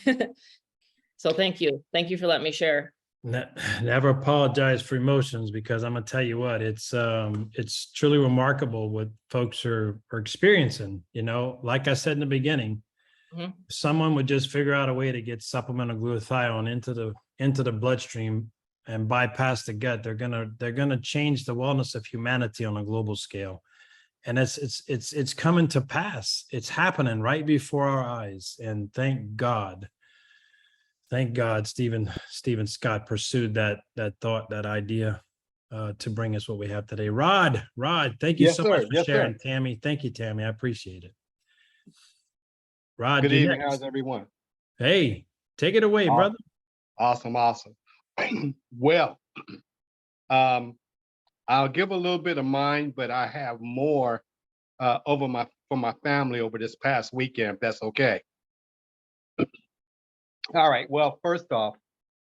So thank you. Thank you for letting me share. Never apologize for emotions, because I'm gonna tell you what, it's truly remarkable what folks are experiencing. Like I said in the beginning, someone would just figure out a way to get supplemental glutathione into the bloodstream and bypass the gut. They're gonna change the wellness of humanity on a global scale, and it's coming to pass. It's happening right before our eyes, and thank God. Thank God Stephen Scott pursued that thought, that idea, to bring us what we have today. Rod, thank you Yes, so sir. much for Yes, sharing, sir. Tammy. Thank you, Tammy. I appreciate it. Rod, Good you evening. next. How's everyone? Hey, take it away, brother. Awesome. Well, I'll give a little bit of mine, but I have more for my family over this past weekend, if that's okay. All right. Well, first off,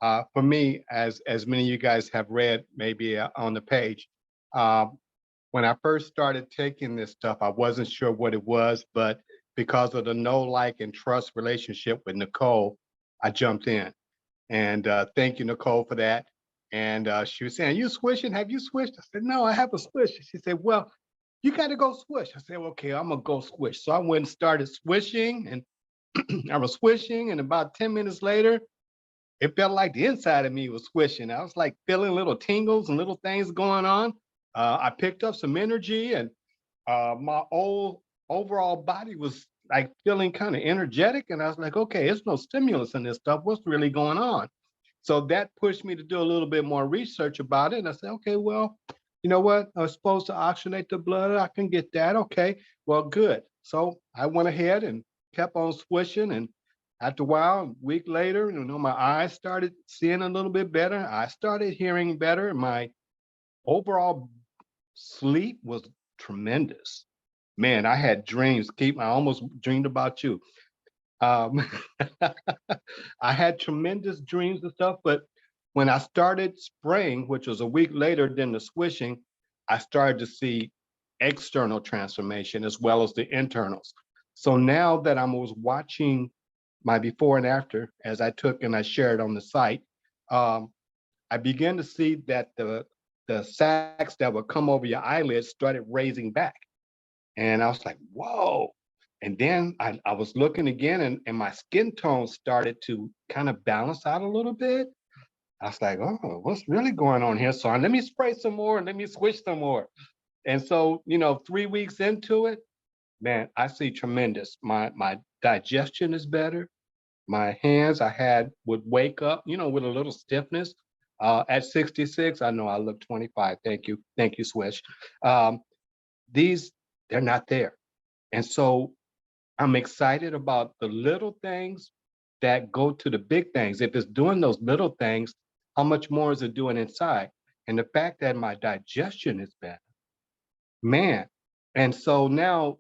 for me, as many of you guys have read, maybe on the page, um, when I first started taking this stuff, I wasn't sure what it was, but because of the know, like, and trust relationship with Nicole, I jumped in. And thank you, Nicole, for that. And she was saying, "You swishing? Have you swished?" I said, "No, I haven't swished." She said, "Well, you got to go swish." I said, "Okay, I'm gonna go swish." So I went and started swishing, and I was swishing, and about 10 minutes later, it felt like the inside of me was swishing. I was like feeling little tingles and little things going on. I picked up some energy, and my overall body was like feeling kind of energetic. And I was like, okay, it's no stimulus in this stuff. What's really going on? So that pushed me to do a little bit more research about it. And I said, okay, well, you know what? I was supposed to oxygenate the blood. I can get that. Okay, well, good. So I went ahead and kept on swishing. And after a while, a week later, my eyes started seeing a little bit better. I started hearing better. My overall sleep was tremendous. Man, I had dreams. Keep, I almost dreamed about you. Um, I had tremendous dreams and stuff, but when I started spraying, which was a week later than the swishing, I started to see external transformation as well as the internals. So now that I was watching my before and after, as I took and I shared on the site, um, I began to see that the sacs that would come over your eyelids started raising back. And I was like, whoa. And then I was looking again, and my skin tone started to kind of balance out a little bit. I was like, oh, what's really going on here? So let me spray some more and let me switch some more. And so, 3 weeks into it, man, I see tremendous. My digestion is better. My hands I had would wake up, with a little stiffness. At 66, I know I look 25. Thank you. Thank you, Swish. Um, these, they're not there. And so I'm excited about the little things that go to the big things. If it's doing those little things, how much more is it doing inside? And the fact that my digestion is better, man. And so now,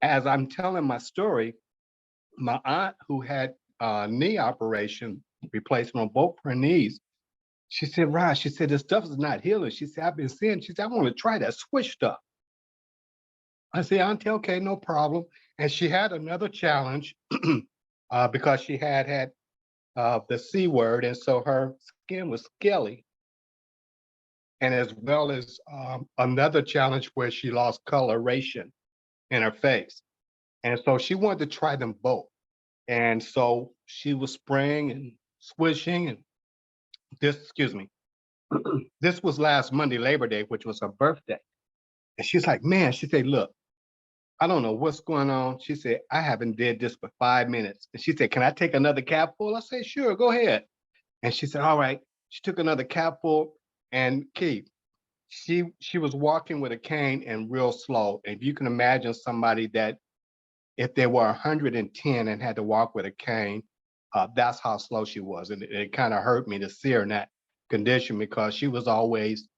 as I'm telling my story, my aunt who had a knee operation, replacement on both her knees, she said, Raj, she said, this stuff is not healing. She said, I've been seeing, she said, I want to try that swish stuff. I said, Auntie, okay, no problem. And she had another challenge because she had the C word. And so her skin was scaly. And as well as another challenge where she lost coloration in her face. And so she wanted to try them both. And so she was spraying and swishing. And excuse me, this was last Monday, Labor Day, which was her birthday. And she's like, man, she said, look, I don't know what's going on. She said, I haven't did this for 5 minutes. And she said, can I take another capful? I said, sure, go ahead. And she said, all right. She took another capful, and Keith, she was walking with a cane and real slow. If you can imagine somebody that if they were 110 and had to walk with a cane, that's how slow she was. And it kind of hurt me to see her in that condition because she was always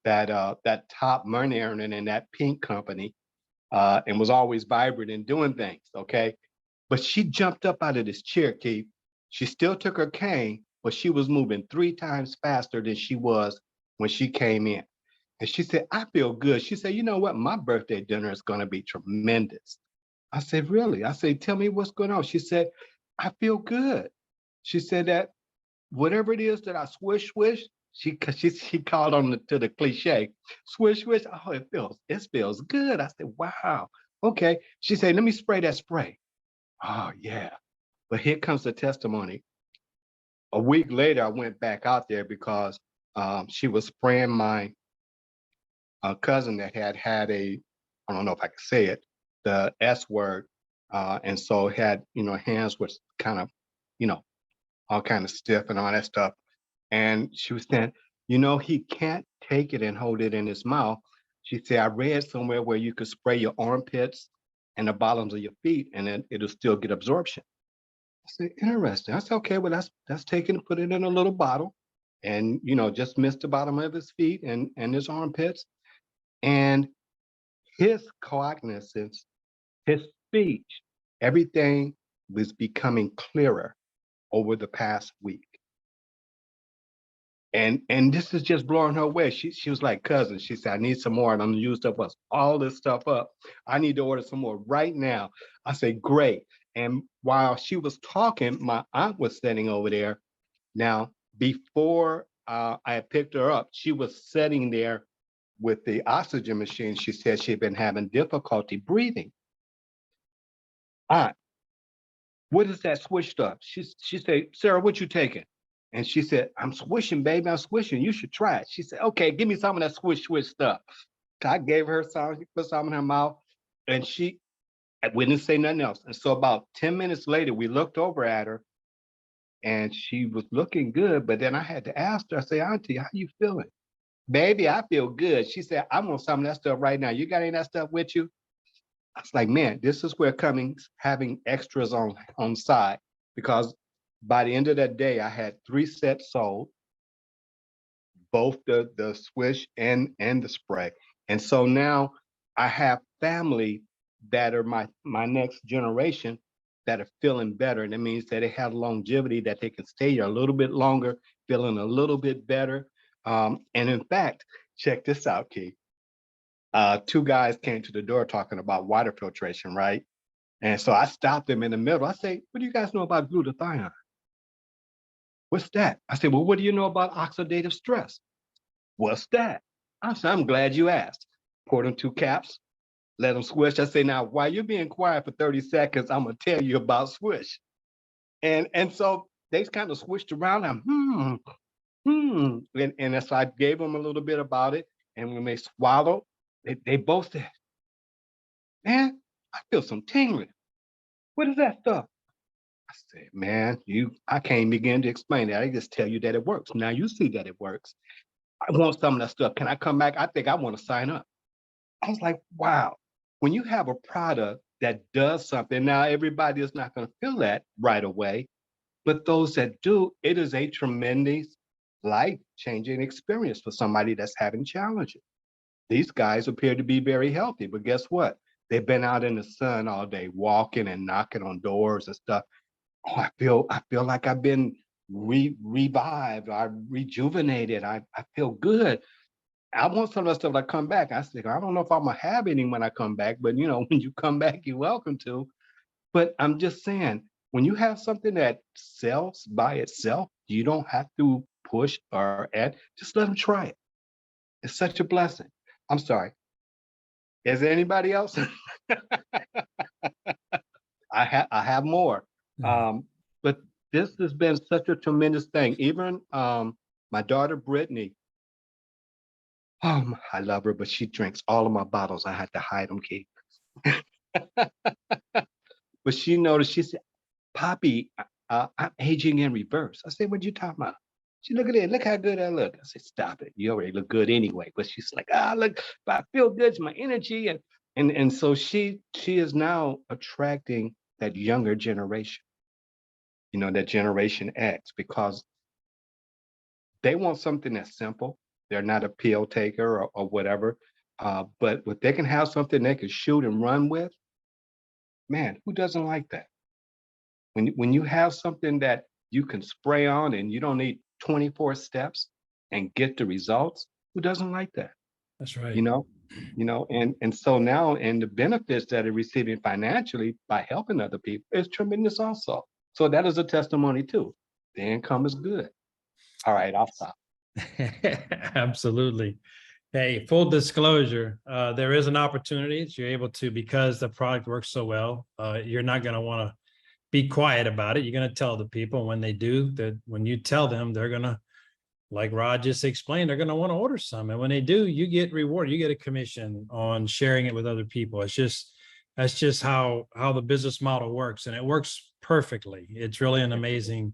that top money earner in that pink company, and was always vibrant and doing things. Okay. But she jumped up out of this chair, Keith. She still took her cane, but she was moving 3 times faster than she was when she came in. And she said, I feel good. She said, you know what? My birthday dinner is going to be tremendous. I said, really? I said, tell me what's going on. She said, I feel good. She said that whatever it is that I swish, swish, she called on to the cliche, swish, swish. Oh, it feels good. I said, wow. Okay. She said, let me spray that spray. Oh, yeah. But here comes the testimony. A week later, I went back out there because she was spraying my cousin that had I don't know if I could say it, the S word. And so had, hands was kind of, you know, all kind of stiff and all that stuff. And she was saying, he can't take it and hold it in his mouth. She said, I read somewhere where you could spray your armpits and the bottoms of your feet and then it'll still get absorption. I said, interesting. I said, okay, well, that's taken and put it in a little bottle and, just mist the bottom of his feet and his armpits. And his cognizance, his speech, everything was becoming clearer. over the past week. And this is just blowing her away. She was like, cousin, she said, I need some more, and I'm gonna use up all this stuff up. I need to order some more right now. I said, great. And while she was talking, my aunt was sitting over there. Now, before I had picked her up, she was sitting there with the oxygen machine. She said she'd been having difficulty breathing. Aunt, what is that Swish stuff? She said, Sarah, what you taking? And she said, I'm swishing, baby, I'm swishing. You should try it. She said, okay, give me some of that swish stuff. I gave her some, she put some in her mouth, and we didn't say nothing else. And so about 10 minutes later, we looked over at her, and she was looking good. But then I had to ask her, I say, Auntie, how you feeling? Baby, I feel good. She said, I want some of that stuff right now. You got any of that stuff with you? I was like, man, this is where having extras on side, because by the end of that day, I had 3 sets sold, both the swish and the spray. And so now I have family that are my next generation that are feeling better. And it means that they have longevity, that they can stay here a little bit longer, feeling a little bit better. And in fact, check this out, Keith. 2 guys came to the door talking about water filtration, right? And so I stopped them in the middle. I say, what do you guys know about glutathione? What's that? I said, well, what do you know about oxidative stress? What's that? I said, I'm glad you asked. Pour them 2 caps, let them swish. I say, now, while you're being quiet for 30 seconds, I'm gonna tell you about swish. And so they kind of switched around. I'm, And so I gave them a little bit about it. And when they swallowed, they both said, man, I feel some tingling. What is that stuff? I said, man, I can't begin to explain that. I just tell you that it works. Now you see that it works. I want some of that stuff. Can I come back? I think I want to sign up. I was like, wow. When you have a product that does something, now everybody is not going to feel that right away, but those that do, it is a tremendous life-changing experience for somebody that's having challenges. These guys appear to be very healthy, but guess what? They've been out in the sun all day, walking and knocking on doors and stuff. Oh, I feel like I've been revived, I rejuvenated, I feel good. I want some of that stuff to come back. I said, I don't know if I'm gonna have any when I come back, but when you come back, you're welcome to. But I'm just saying, when you have something that sells by itself, you don't have to push or add, just let them try it. It's such a blessing. I'm sorry. Is there anybody else? I have more. But this has been such a tremendous thing. Even my daughter, Brittany, I love her, but she drinks all of my bottles. I had to hide them, Keith. But she noticed, she said, Poppy, I'm aging in reverse. I said, what you talking about? She look at it, look how good I look. I said, stop it. You already look good anyway. But she's like, look, I feel good, it's my energy. And so she is now attracting that younger generation, that Generation X, because they want something that's simple. They're not a pill taker or whatever. But if they can have something they can shoot and run with, man, who doesn't like that? When you have something that you can spray on and you don't need 24 steps and get the results, who doesn't like that? That's right. And so now, and the benefits that are receiving financially by helping other people is tremendous also. So that is a testimony too. The income is good. All right, I'll stop. Absolutely. Hey, full disclosure, there is an opportunity that you're able to, because the product works so well, you're not going to want to be quiet about it. You're going to tell the people. When they do, that when you tell them, they're going to, like Rod just explained, they're going to want to order some. And when they do, you get rewarded. You get a commission on sharing it with other people. That's just how the business model works. And it works perfectly. It's really an amazing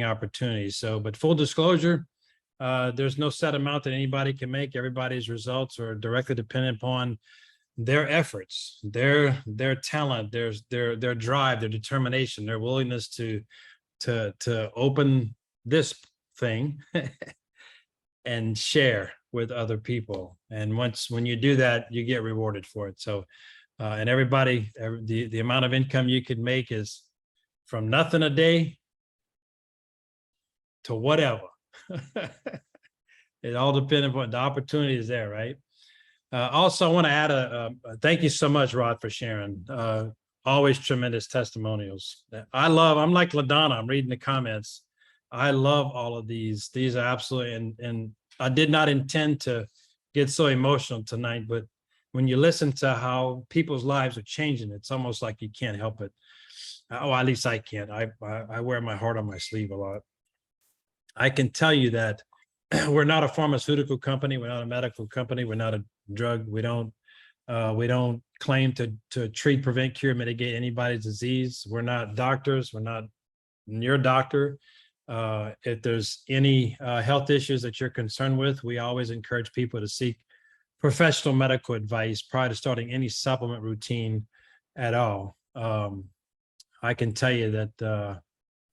opportunity. So, but full disclosure, there's no set amount that anybody can make. Everybody's results are directly dependent upon their efforts, their talent, their drive, their determination, their willingness to open this thing and share with other people. And when you do that, you get rewarded for it. So, and everybody, the amount of income you could make is from nothing a day to whatever. It all depends upon the opportunity is there, right? Also, I want to add a thank you so much, Rod, for sharing. Always tremendous testimonials. I'm like LaDonna, I'm reading the comments. I love all of these. These are absolutely, and I did not intend to get so emotional tonight, but when you listen to how people's lives are changing, it's almost like you can't help it. Oh, at least I can't. I wear my heart on my sleeve a lot. I can tell you that we're not a pharmaceutical company. We're not a medical company. We're not a drug. We don't claim to treat, prevent, cure, mitigate anybody's disease. We're not doctors. We're not your doctor. If there's any health issues that you're concerned with, we always encourage people to seek professional medical advice prior to starting any supplement routine at all. I can tell you that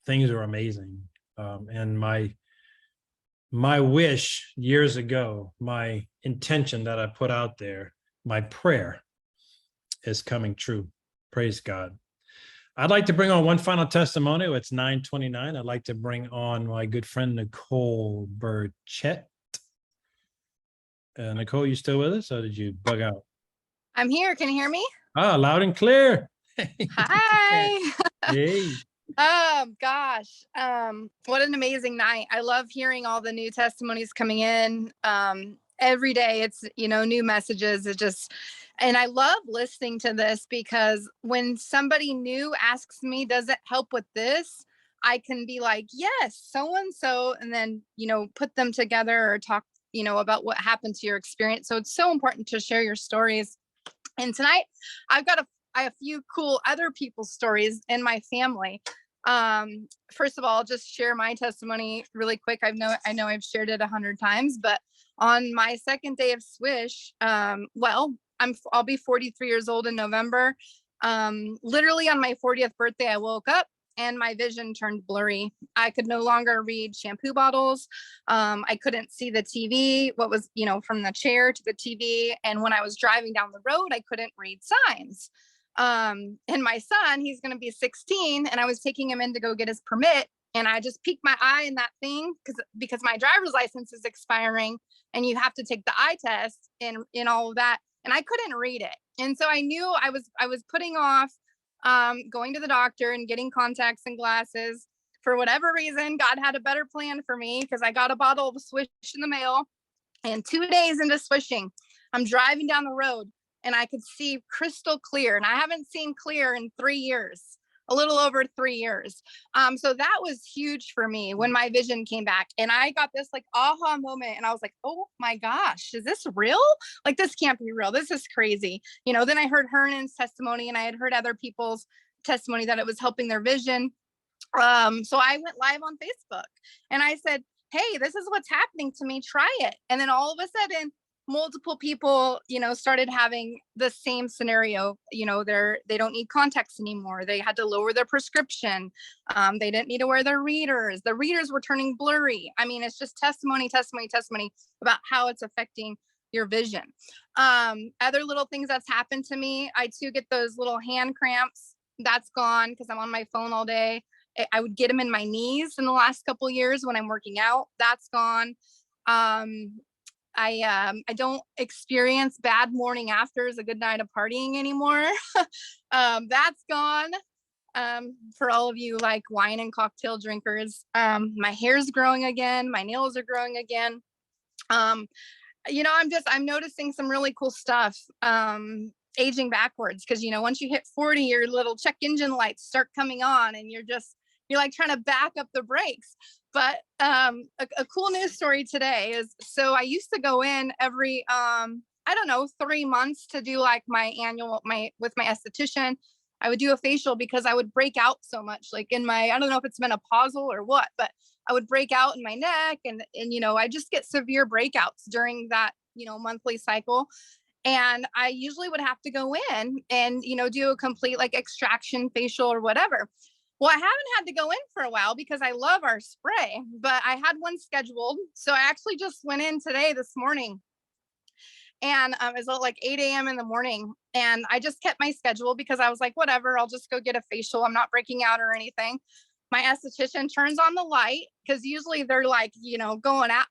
things are amazing. And my wish years ago, my intention that I put out there, my prayer is coming true. Praise God. I'd like to bring on one final testimonial. It's 9:29. I'd like to bring on my good friend, Nicole Burchett. Nicole, you still with us or did you bug out? I'm here. Can you hear me? Ah, loud and clear. Hi. Hey. Gosh. What an amazing night. I love hearing all the new testimonies coming in. Every day it's, new messages. And I love listening to this because when somebody new asks me, does it help with this? I can be like, yes, so-and-so, and then, put them together or talk, about what happened to your experience. So it's so important to share your stories. And tonight I've got a few cool other people's stories in my family. First of all, I'll just share my testimony really quick. I know I've shared it 100 times, but on my second day of Swish, I'll be 43 years old in November. Literally on my 40th birthday, I woke up and my vision turned blurry. I could no longer read shampoo bottles. I couldn't see the TV, what was, from the chair to the TV. And when I was driving down the road, I couldn't read signs. And my son, he's going to be 16, and I was taking him in to go get his permit. And I just peeked my eye in that thing because my driver's license is expiring and you have to take the eye test and all of that. And I couldn't read it. And so I knew I was putting off going to the doctor and getting contacts and glasses. For whatever reason, God had a better plan for me because I got a bottle of Swish in the mail. And 2 days into swishing, I'm driving down the road and I could see crystal clear. And I haven't seen clear in 3 years, a little over 3 years. So that was huge for me when my vision came back. And I got this like aha moment. And I was like, oh my gosh, is this real? Like, this can't be real. This is crazy. Then I heard Hernan's testimony and I had heard other people's testimony that it was helping their vision. So I went live on Facebook and I said, hey, this is what's happening to me. Try it. And then all of a sudden, multiple people, started having the same scenario. They don't need contacts anymore. They had to lower their prescription. They didn't need to wear their readers. The readers were turning blurry. I mean, it's just testimony about how it's affecting your vision. Other little things that's happened to me. I too get those little hand cramps. That's gone because I'm on my phone all day. I would get them in my knees in the last couple of years when I'm working out. That's gone. I don't experience bad morning afters, a good night of partying anymore. That's gone. For all of you like wine and cocktail drinkers, my hair's growing again. My nails are growing again. I'm noticing some really cool stuff. Aging backwards. Cause once you hit 40, your little check engine lights start coming on and you're like trying to back up the brakes. But a cool news story today is, so I used to go in every, 3 months to do like with my esthetician. I would do a facial because I would break out so much, like in I don't know if it's menopausal or what, but I would break out in my neck and I just get severe breakouts during that, monthly cycle. And I usually would have to go in and, do a complete like extraction facial or whatever. Well, I haven't had to go in for a while because I love our spray, but I had one scheduled. So I actually just went in this morning. And it was like 8 a.m. in the morning. And I just kept my schedule because I was like, whatever, I'll just go get a facial. I'm not breaking out or anything. my esthetician turns on the light, because usually they're like, going at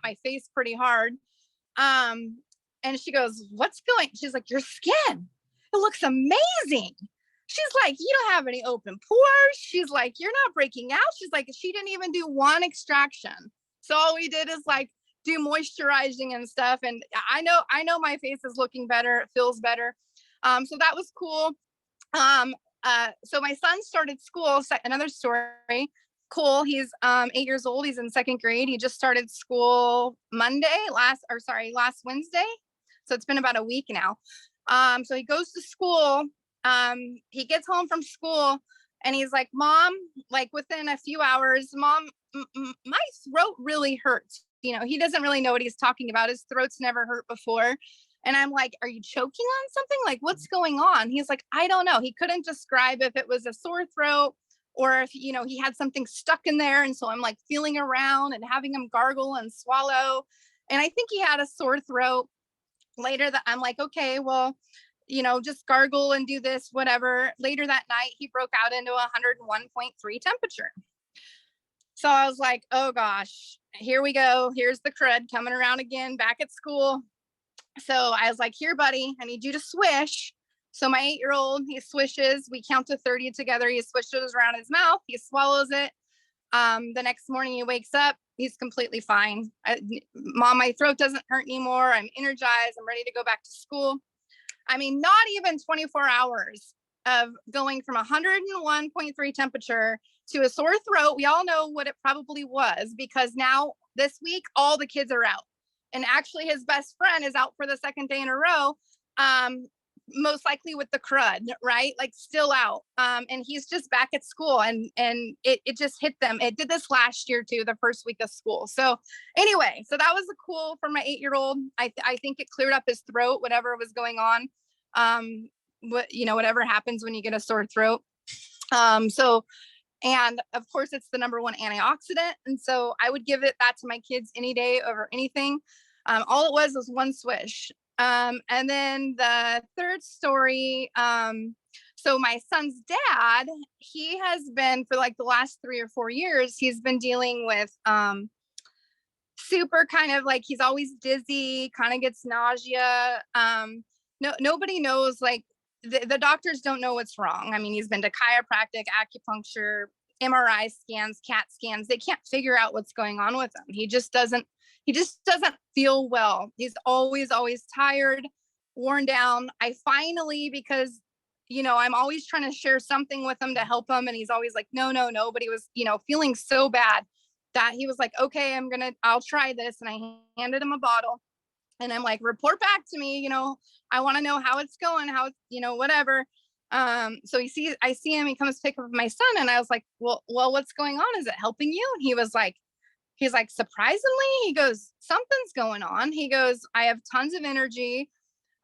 my face pretty hard. And she goes, she's like, your skin, it looks amazing. She's like, you don't have any open pores. She's like, you're not breaking out. She's like, she didn't even do one extraction. So all we did is like do moisturizing and stuff. And I know my face is looking better. It feels better. So that was cool. So my son started school, another story. Cool. He's 8 years old. He's in 2nd grade. He just started school last Wednesday. So it's been about a week now. So he goes to school. He gets home from school and he's like, Mom, like within a few hours, Mom, my throat really hurts. He doesn't really know what he's talking about. His throat's never hurt before. And I'm like, are you choking on something? Like, what's going on? He's like, I don't know. He couldn't describe if it was a sore throat or if, he had something stuck in there. And so I'm like feeling around and having him gargle and swallow. And I think he had a sore throat. Later that I'm like, okay, well, just gargle and do this, whatever. Later that night, he broke out into 101.3 temperature. So I was like, oh gosh, here we go. Here's the crud coming around again, back at school. So I was like, here, buddy, I need you to swish. So my 8-year-old, he swishes. We count to 30 together. He swishes around his mouth. He swallows it. The next morning he wakes up. He's completely fine. Mom, my throat doesn't hurt anymore. I'm energized. I'm ready to go back to school. I mean, not even 24 hours of going from 101.3 temperature to a sore throat. We all know what it probably was, because now this week, all the kids are out. And actually his best friend is out for the 2nd day in a row, most likely with the crud, right? Like still out. And he's just back at school and it just hit them. It did this last year too, the first week of school. So anyway, so that was cool for my 8-year-old. I think it cleared up his throat, whatever was going on. Whatever happens when you get a sore throat. And of course it's the #1 antioxidant. And so I would give that to my kids any day over anything. All it was one swish. And then the third story, so my son's dad, he has been for like the last 3 or 4 years, he's been dealing with super kind of like, he's always dizzy, kind of gets nausea. Nobody knows, like the doctors don't know what's wrong. I mean, he's been to chiropractic, acupuncture, MRI scans, CAT scans. They can't figure out what's going on with him. He just doesn't feel well. He's always tired, worn down. I finally, because, I'm always trying to share something with him to help him. And he's always like, no. But he was, feeling so bad that he was like, okay, I'll try this. And I handed him a bottle and I'm like, report back to me. I want to know how it's going, how it's, whatever. So I see him, he comes pick up my son and I was like, well, what's going on? Is it helping you? And he's like, surprisingly, he goes, something's going on. He goes, I have tons of energy.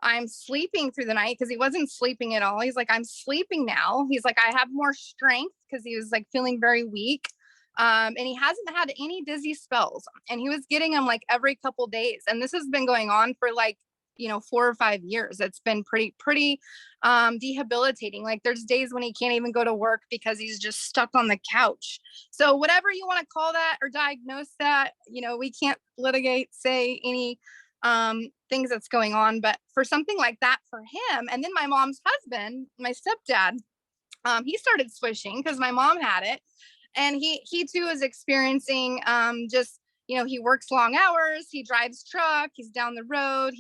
I'm sleeping through the night, because he wasn't sleeping at all. He's like, I'm sleeping now. He's like, I have more strength, because he was like feeling very weak. And he hasn't had any dizzy spells, and he was getting them like every couple days. And this has been going on for like, 4 or 5 years. It's been pretty debilitating. Like there's days when he can't even go to work because he's just stuck on the couch. So whatever you want to call that or diagnose that, we can't say any things that's going on. But for something like that for him, and then my mom's husband, my stepdad, he started swishing because my mom had it. And he too is experiencing he works long hours, he drives truck, he's down the road.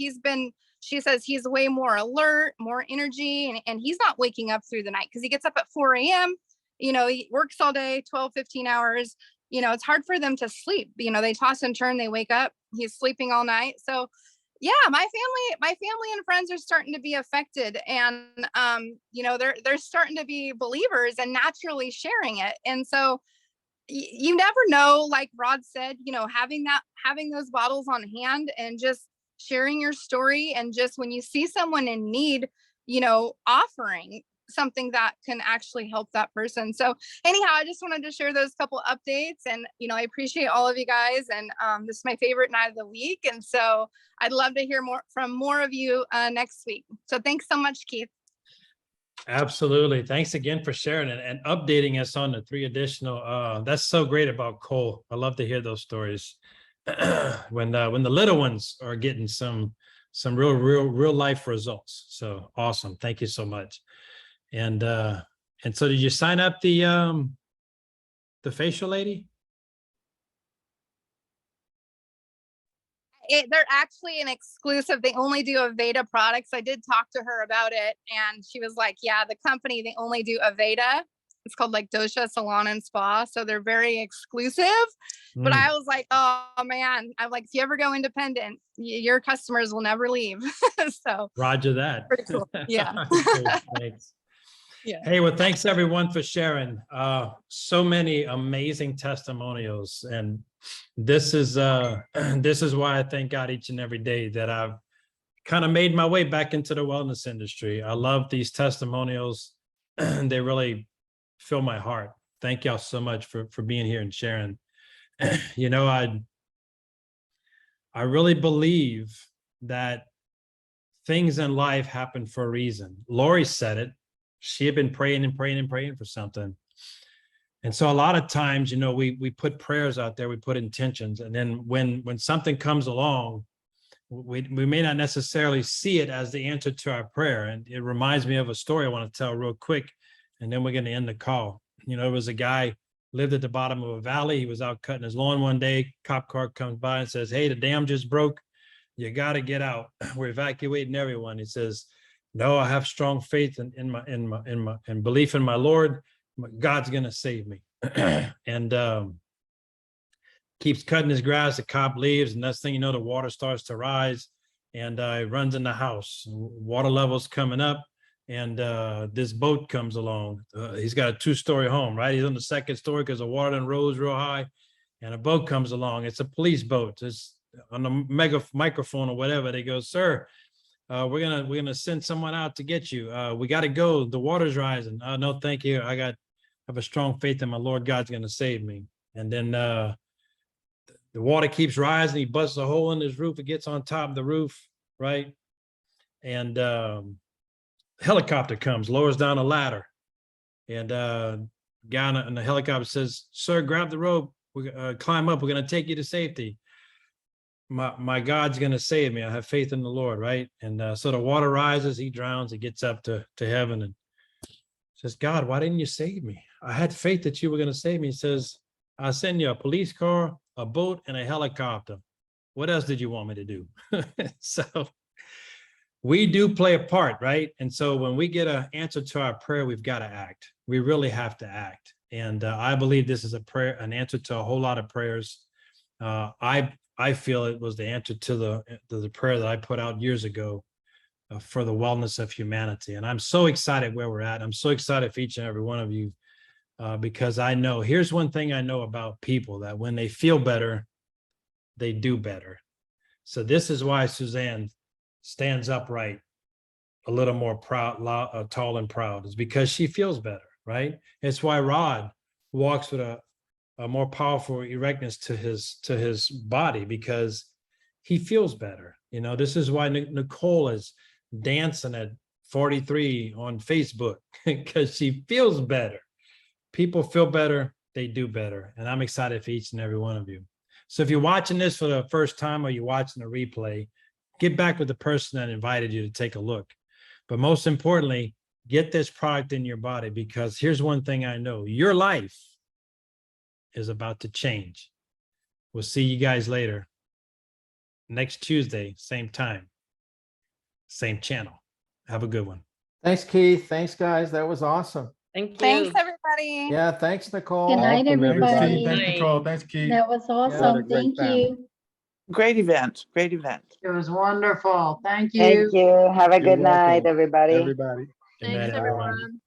She says he's way more alert, more energy, and he's not waking up through the night because he gets up at 4 a.m. He works all day, 12, 15 hours. It's hard for them to sleep. They toss and turn, they wake up, he's sleeping all night. So yeah, my family and friends are starting to be affected, and they're starting to be believers and naturally sharing it. And so you never know, like Rod said, having those bottles on hand and just sharing your story, and just when you see someone in need, offering something that can actually help that person. So anyhow, I just wanted to share those couple updates, and I appreciate all of you guys, and this is my favorite night of the week, and so I'd love to hear more from more of you next week. So thanks so much, Keith. Absolutely. Thanks again for sharing it and updating us on the 3 additional. That's so great about Cole. I love to hear those stories. when the little ones are getting some real life results. So awesome. Thank you so much. And so did you sign up the facial lady? They're actually an exclusive. They only do Aveda products. I did talk to her about it, and she was like, yeah, the company, they only do Aveda. It's called like Dosha Salon and Spa. So they're very exclusive. But I was like, oh man, I'm like, if you ever go independent, your customers will never leave. So Roger that. pretty cool. Yeah. Cool. Thanks. Yeah. Hey, well, thanks everyone for sharing. So many amazing testimonials, and this is why I thank God each and every day that I've kind of made my way back into the wellness industry. I love these testimonials. They really fill my heart. Thank y'all so much for being here and sharing. You know, I really believe that things in life happen for a reason. Lori said it. She had been praying and praying and praying for something. And so a lot of times, you know, we put prayers out there, we put intentions, and then when something comes along, we may not necessarily see it as the answer to our prayer. And it reminds me of a story I want to tell real quick, and then we're going to end the call. You know, there was a guy lived at the bottom of a valley. He was out cutting his lawn one day. Cop car comes by and says, hey, the dam just broke. You got to get out. We're evacuating everyone. He says, no, I have strong faith in belief in my Lord. God's going to save me. And keeps cutting his grass. The cop leaves, and next thing you know, the water starts to rise, and he runs in the house. Water levels coming up, and this boat comes along. He's got a 2-story home, right? He's on the 2nd story because the water then rose real high, and a boat comes along. It's a police boat. It's on the microphone or whatever. They go, sir, we're gonna send someone out to get you. We got to go. The water's rising. No, thank you. I have a strong faith in my Lord. God's gonna save me. And then the water keeps rising. He busts a hole in his roof. It gets on top of the roof, right? And helicopter comes, lowers down a ladder, and guy in the helicopter says, "Sir, grab the rope. We climb up. We're gonna take you to safety. My God's gonna save me. I have faith in the Lord, right?" And so the water rises. He drowns. He gets up to heaven and says, "God, why didn't you save me? I had faith that you were gonna save me." He says, "I send you a police car, a boat, and a helicopter. What else did you want me to do?" So we do play a part, right? And so when we get an answer to our prayer, we've got to act. We really have to act. And I believe this is an answer to a whole lot of prayers. I feel it was the answer to the prayer that I put out years ago for the wellness of humanity. And I'm so excited where we're at. I'm so excited for each and every one of you because I know, here's one thing I know about people, that when they feel better, they do better. So this is why Suzanne stands upright, a little more proud, tall and proud, is because she feels better, right? It's why Rod walks with a more powerful erectness to his body, because he feels better. You know, this is why Nicole is dancing at 43 on Facebook, because she feels better. People feel better, they do better. And I'm excited for each and every one of you. So if you're watching this for the first time or you're watching a replay, get back with the person that invited you to take a look. But most importantly, get this product in your body, because here's one thing I know: your life is about to change. We'll see you guys later. Next Tuesday, same time, same channel. Have a good one. Thanks, Keith. Thanks, guys. That was awesome. Thank you. Thanks, everybody. Yeah, thanks, Nicole. Good night, Awesome, everybody. everybody. Thanks, Nicole. Thanks, Keith. That was What a awesome. great Thank family. you. Great event, great event. It was wonderful. Thank you. Thank you. Have a You're good night, welcome, everybody. everybody. Good night, Thanks, everyone. everyone.